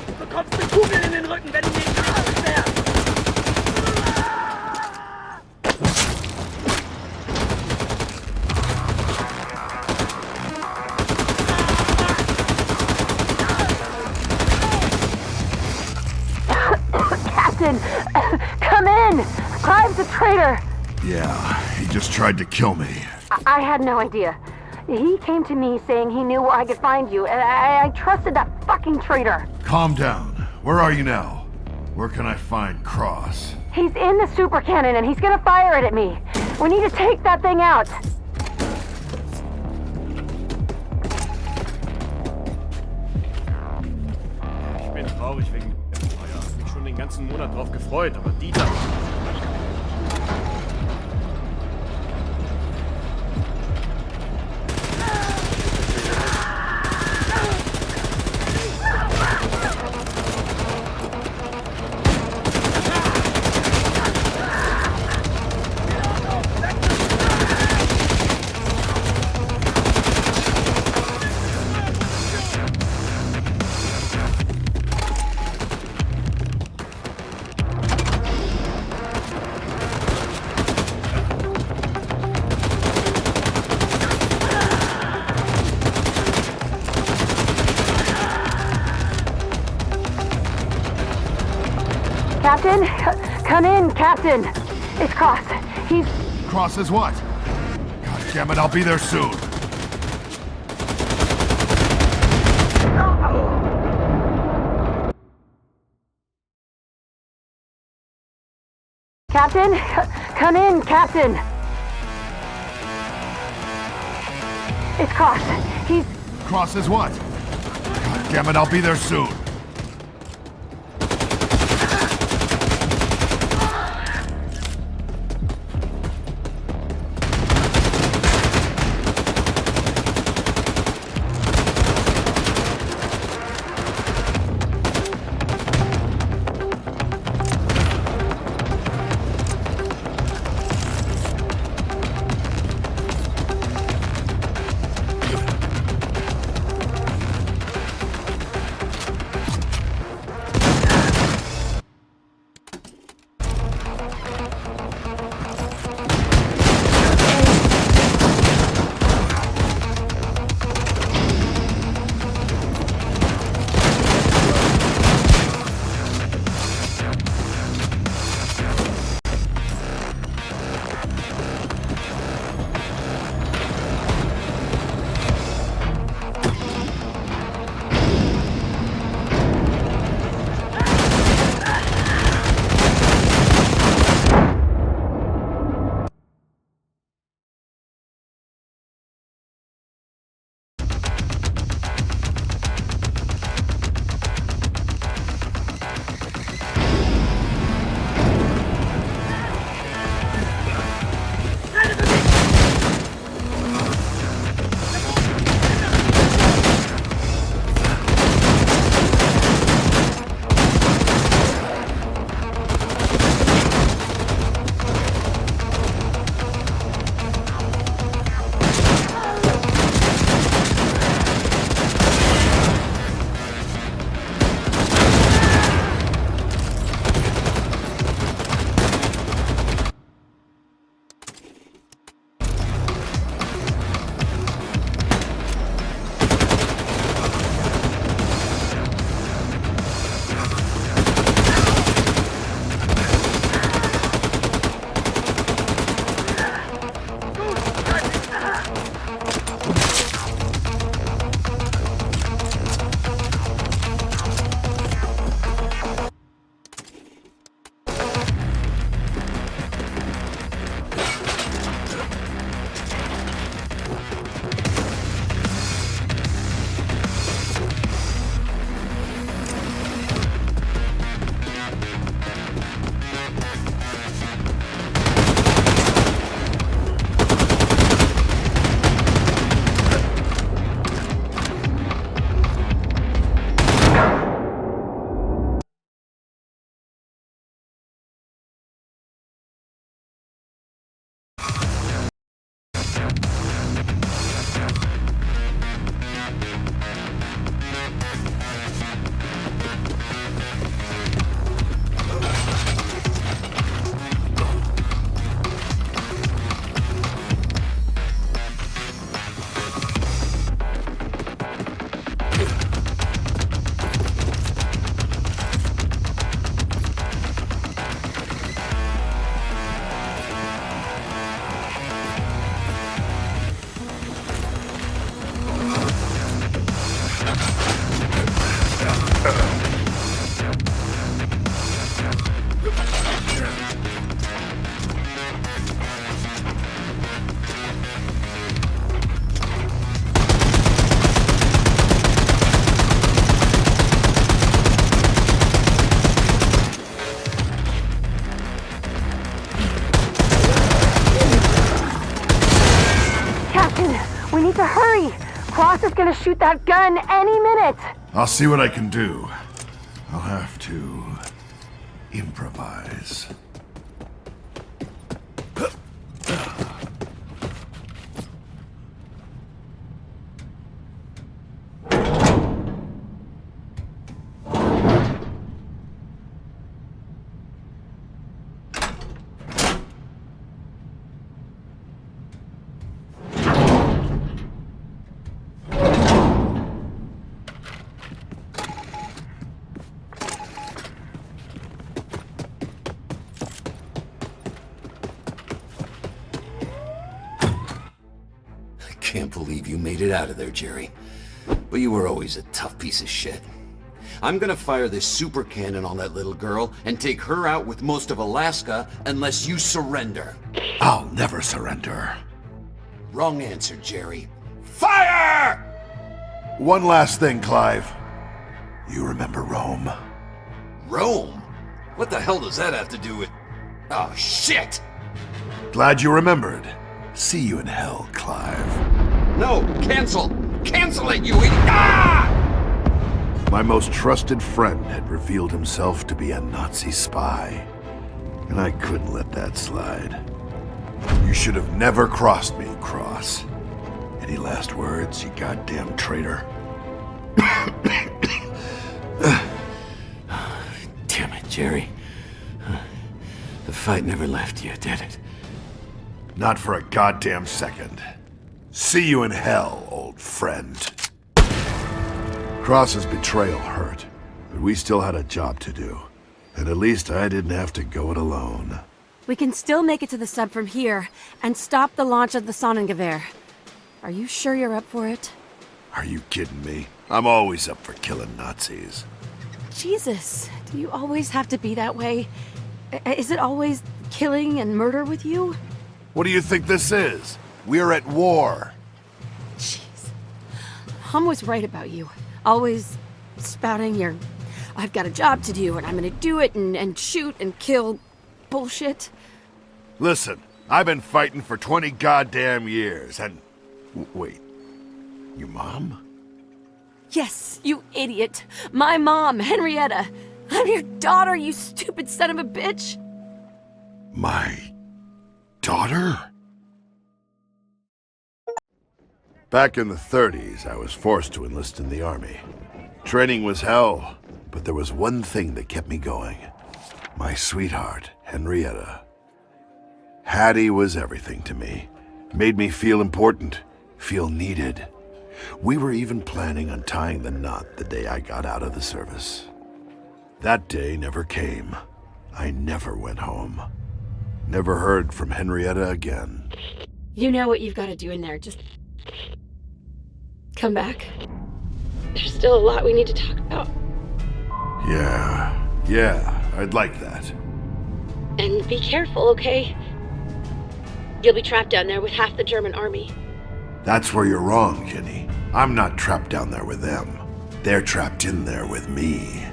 Du bekommst eine Kugel in den Rücken, wenn du nicht wärst. Captain! Come in! Clive's a traitor! Yeah, he just tried to kill me. I had no idea. He came to me saying he knew where I could find you, and I trusted that fucking traitor. Calm down. Where are you now? Where can I find Cross? He's in the super cannon and he's gonna fire it at me. We need to take that thing out. Ich bin traurig wegen dem Feuer. Ich hab mich schon den ganzen Monat drauf gefreut, aber Dieter... Captain? Come in, Captain. It's Cross. He's... Cross is what? God damn it, I'll be there soon. Captain? Come in, Captain. It's Cross. He's... Cross is what? God damn it, I'll be there soon. gonna shoot that gun any minute. I'll see what I can do. I'll have to improvise. Can't believe you made it out of there, Jerry. But you were always a tough piece of shit. I'm gonna fire this super cannon on that little girl and take her out with most of Alaska unless you surrender. I'll never surrender. Wrong answer, Jerry. Fire! One last thing, Clive. You remember Rome? Rome? What the hell does that have to do with... Oh, shit! Glad you remembered. See you in hell, Clive. No, cancel! Cancel it, you idiot! Ah! My most trusted friend had revealed himself to be a Nazi spy, and I couldn't let that slide. You should have never crossed me, Cross. Any last words, you goddamn traitor? Damn it, Jerry. The fight never left you, did it? Not for a goddamn second. See you in hell, old friend. Cross's betrayal hurt, but we still had a job to do. And at least I didn't have to go it alone. We can still make it to the sub from here and stop the launch of the Sonnengewehr. Are you sure you're up for it? Are you kidding me? I'm always up for killing Nazis. Jesus, do you always have to be that way? Is it always killing and murder with you? What do you think this is? We're at war. Jeez. Hum was right about you. Always spouting your, I've got a job to do and I'm gonna do it and shoot and kill bullshit. Listen, I've been fighting for 20 goddamn years and... Wait, your mom? Yes, you idiot. My mom, Henrietta. I'm your daughter, you stupid son of a bitch. My daughter? Back in the 30s, I was forced to enlist in the army. Training was hell, but there was one thing that kept me going. My sweetheart, Henrietta. Hattie was everything to me. Made me feel important, feel needed. We were even planning on tying the knot the day I got out of the service. That day never came. I never went home. Never heard from Henrietta again. You know what you've got to do in there. Just come back. There's still a lot we need to talk about. Yeah, I'd like that. And be careful, okay? You'll be trapped down there with half the German army. That's where you're wrong, Jenny. I'm not trapped down there with them. They're trapped in there with me.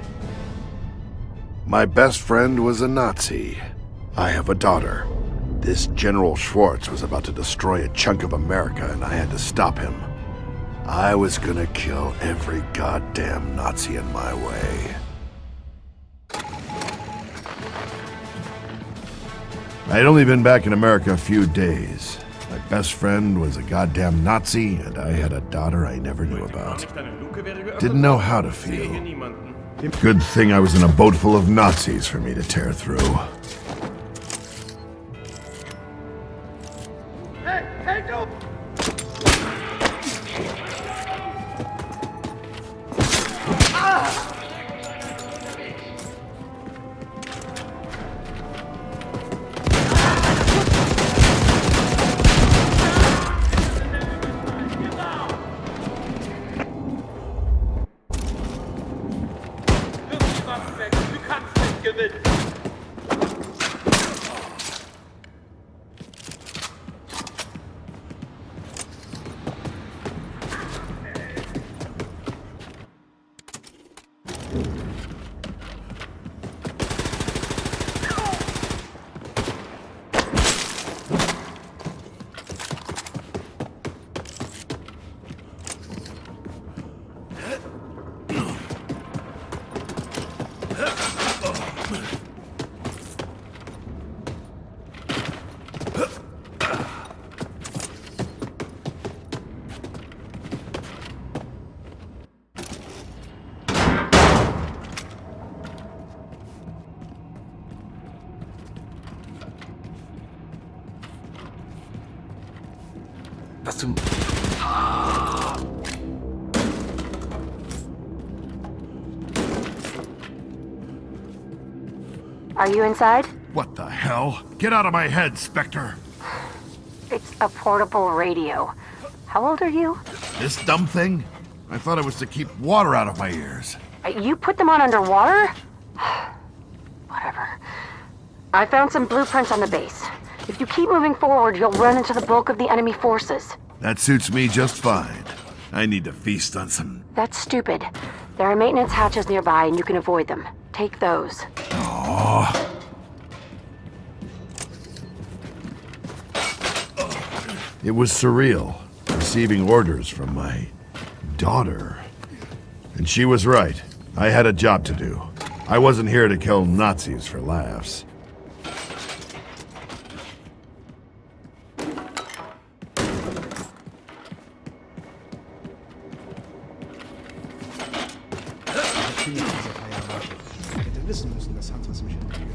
My best friend was a Nazi. I have a daughter. This General Schwartz was about to destroy a chunk of America, and I had to stop him. I was gonna kill every goddamn Nazi in my way. I'd only been back in America a few days. My best friend was a goddamn Nazi, and I had a daughter I never knew about. Didn't know how to feel. Good thing I was in a boat full of Nazis for me to tear through. Hey, no! zum... Are you inside? What the hell? Get out of my head, Spectre! It's a portable radio. How old are you? This dumb thing? I thought it was to keep water out of my ears. You put them on underwater? Whatever. I found some blueprints on the base. If you keep moving forward, you'll run into the bulk of the enemy forces. That suits me just fine. I need to feast on some... That's stupid. There are maintenance hatches nearby and you can avoid them. Take those. Aww. It was surreal, receiving orders from my daughter. And she was right. I had a job to do. I wasn't here to kill Nazis for laughs. Wissen müssen, dass Hans was mich entführt.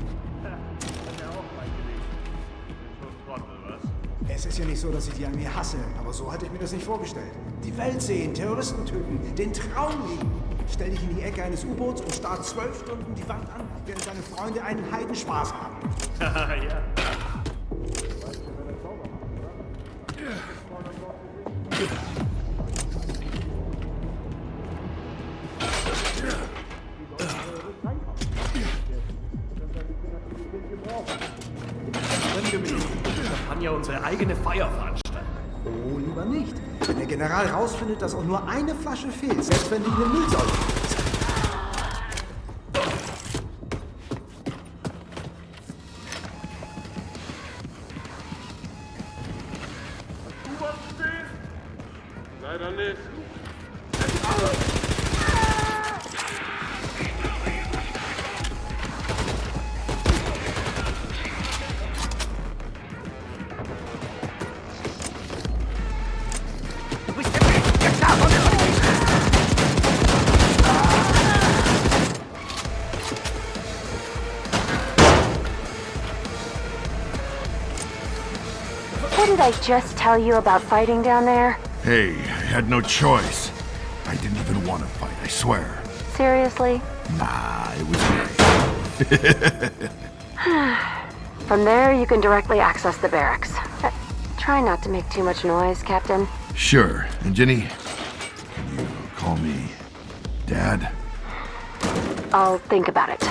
Es ist ja nicht so, dass ich die Armee hasse, aber so hatte ich mir das nicht vorgestellt. Die Welt sehen, Terroristen töten, den Traum leben. Stell dich in die Ecke eines U-Boots und starr 12 Stunden die Wand an, während deine Freunde einen Heidenspaß haben. Ja. Man kann ja unsere eigene Feier veranstalten. Oh, lieber nicht. Wenn der General rausfindet, dass auch nur eine Flasche fehlt, selbst wenn die in den Müllsäule ist. Leider nicht. What did I just tell you about fighting down there? Hey, I had no choice. I didn't even want to fight, I swear. Seriously? Nah, it was great. From there, you can directly access the barracks. Try not to make too much noise, Captain. Sure. And Ginny, can you call me Dad? I'll think about it.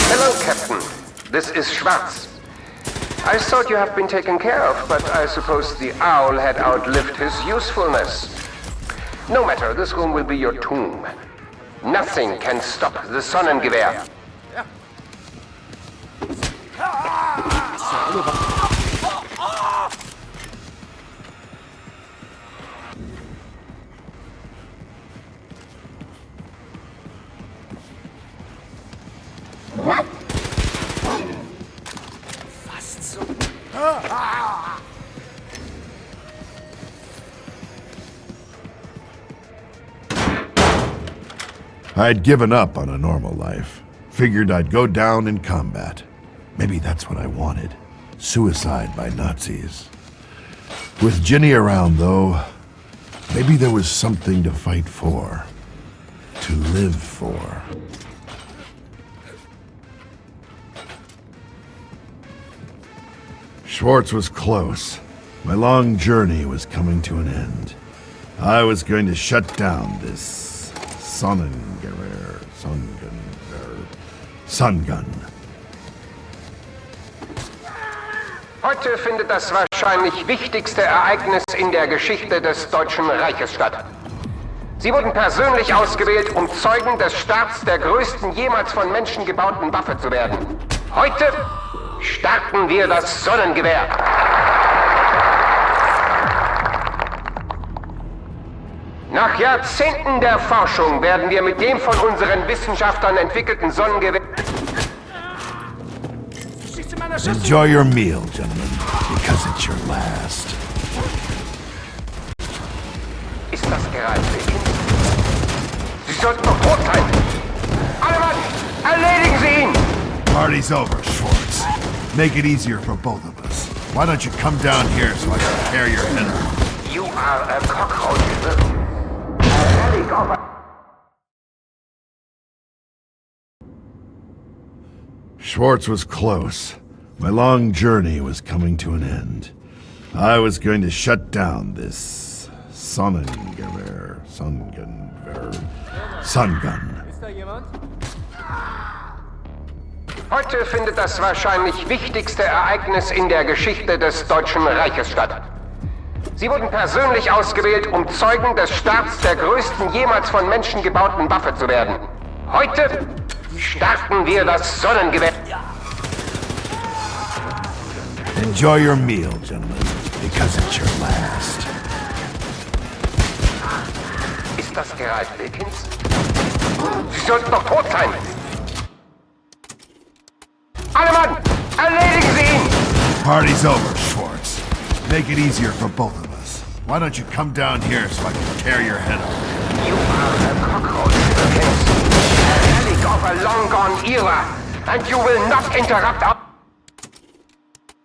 Hello, Captain. This is Schwarz. I thought you have been taken care of, but I suppose the owl had outlived his usefulness. No matter, this room will be your tomb. Nothing can stop the Sonnengewehr. I'd given up on a normal life. Figured I'd go down in combat. Maybe that's what I wanted. Suicide by Nazis. With Ginny around, though, maybe there was something to fight for. To live for. Schwartz was close. My long journey was coming to an end. I was going to shut down this Sun Gun. Heute findet das wahrscheinlich wichtigste Ereignis in der Geschichte des Deutschen Reiches statt. Sie wurden persönlich ausgewählt, um Zeugen des Starts der größten jemals von Menschen gebauten Waffe zu werden. Heute starten wir das Sonnengewehr. Nach Jahrzehnten der Forschung werden wir mit dem von unseren Wissenschaftlern entwickelten Sonnengewehr... Enjoy your meal, gentlemen, because it's your last. Ist das gerade Wilkins? Sie sollten doch tot sein! Alle Mann! Erledigen Sie ihn! Party's over, Schwartz. Make it easier for both of us. Why don't you come down here so I can tear your head off? You are a cockroach. Schwartz was close. My long journey was coming to an end. I was going to shut down this Sun gun. Ist da jemand? Heute findet das wahrscheinlich wichtigste Ereignis in der Geschichte des Deutschen Reiches statt. Sie wurden persönlich ausgewählt, um Zeugen des Starts der größten jemals von Menschen gebauten Waffe zu werden. Heute starten wir das Sonnengewehr. Enjoy your meal, gentlemen, because it's your last. Ist das Gerald Wilkins? Sie sollten doch tot sein! Alle Mann! Erledigen Sie ihn! Party's over, Schwartz. Make it easier for both of us. Why don't you come down here so I can tear your head off? You are a cockroach, Wilkins. A relic of a long-gone era, and you will not interrupt our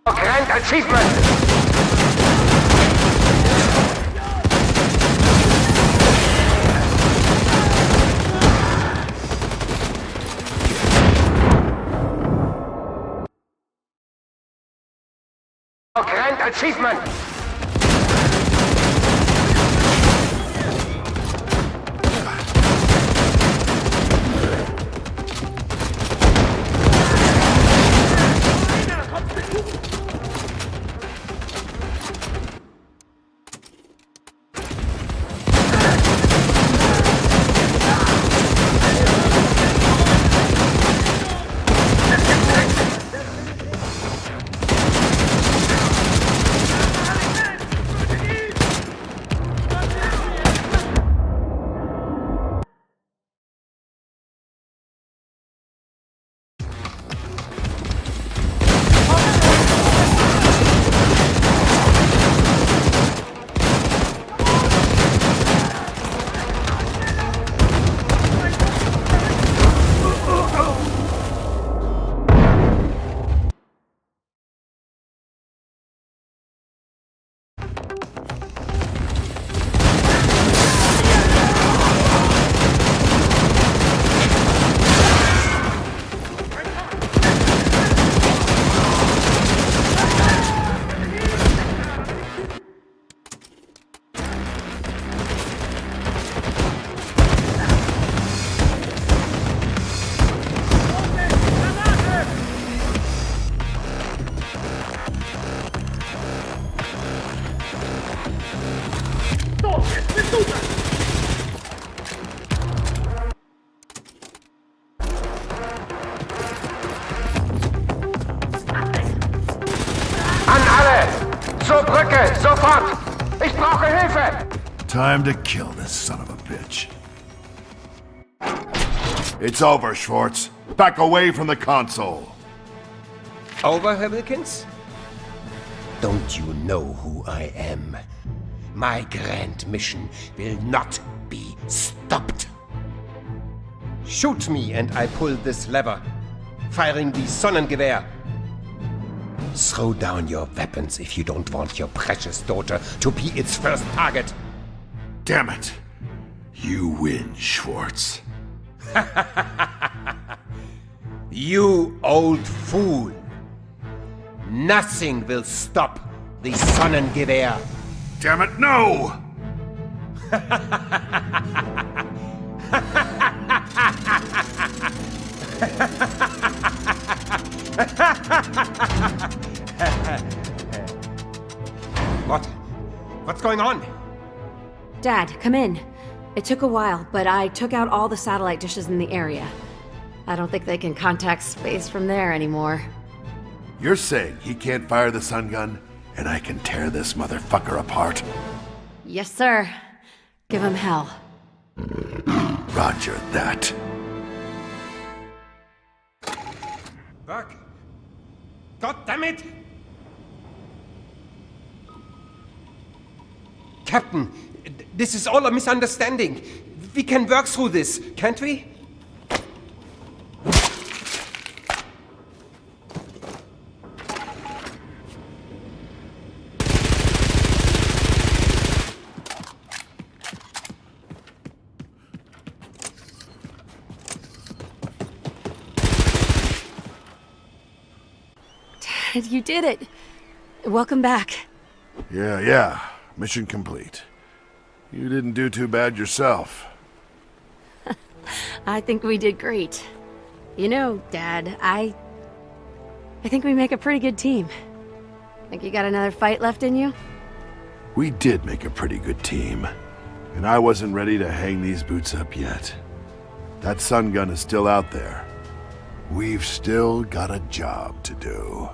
grand achievement! Grand achievement! Zur Brücke! Sofort! Ich brauche Hilfe! Time to kill this son of a bitch. It's over, Schwartz. Back away from the console. Over, Herr Wilkins? Don't you know who I am? My grand mission will not be stopped. Shoot me and I pull this lever, firing the Sonnengewehr. Throw down your weapons if you don't want your precious daughter to be its first target. Damn it. You win, Schwartz. You old fool. Nothing will stop the Sonnengewehr. Damn it, no! What's going on? Dad, come in. It took a while, but I took out all the satellite dishes in the area. I don't think they can contact space from there anymore. You're saying he can't fire the sun gun, and I can tear this motherfucker apart? Yes, sir. Give him hell. Roger that. Burke! God damn it! Captain, this is all a misunderstanding. We can work through this, can't we? Dad, you did it. Welcome back. Yeah. Mission complete. You didn't do too bad yourself. I think we did great. You know, Dad, I think we make a pretty good team. Think you got another fight left in you? We did make a pretty good team. And I wasn't ready to hang these boots up yet. That sun gun is still out there. We've still got a job to do.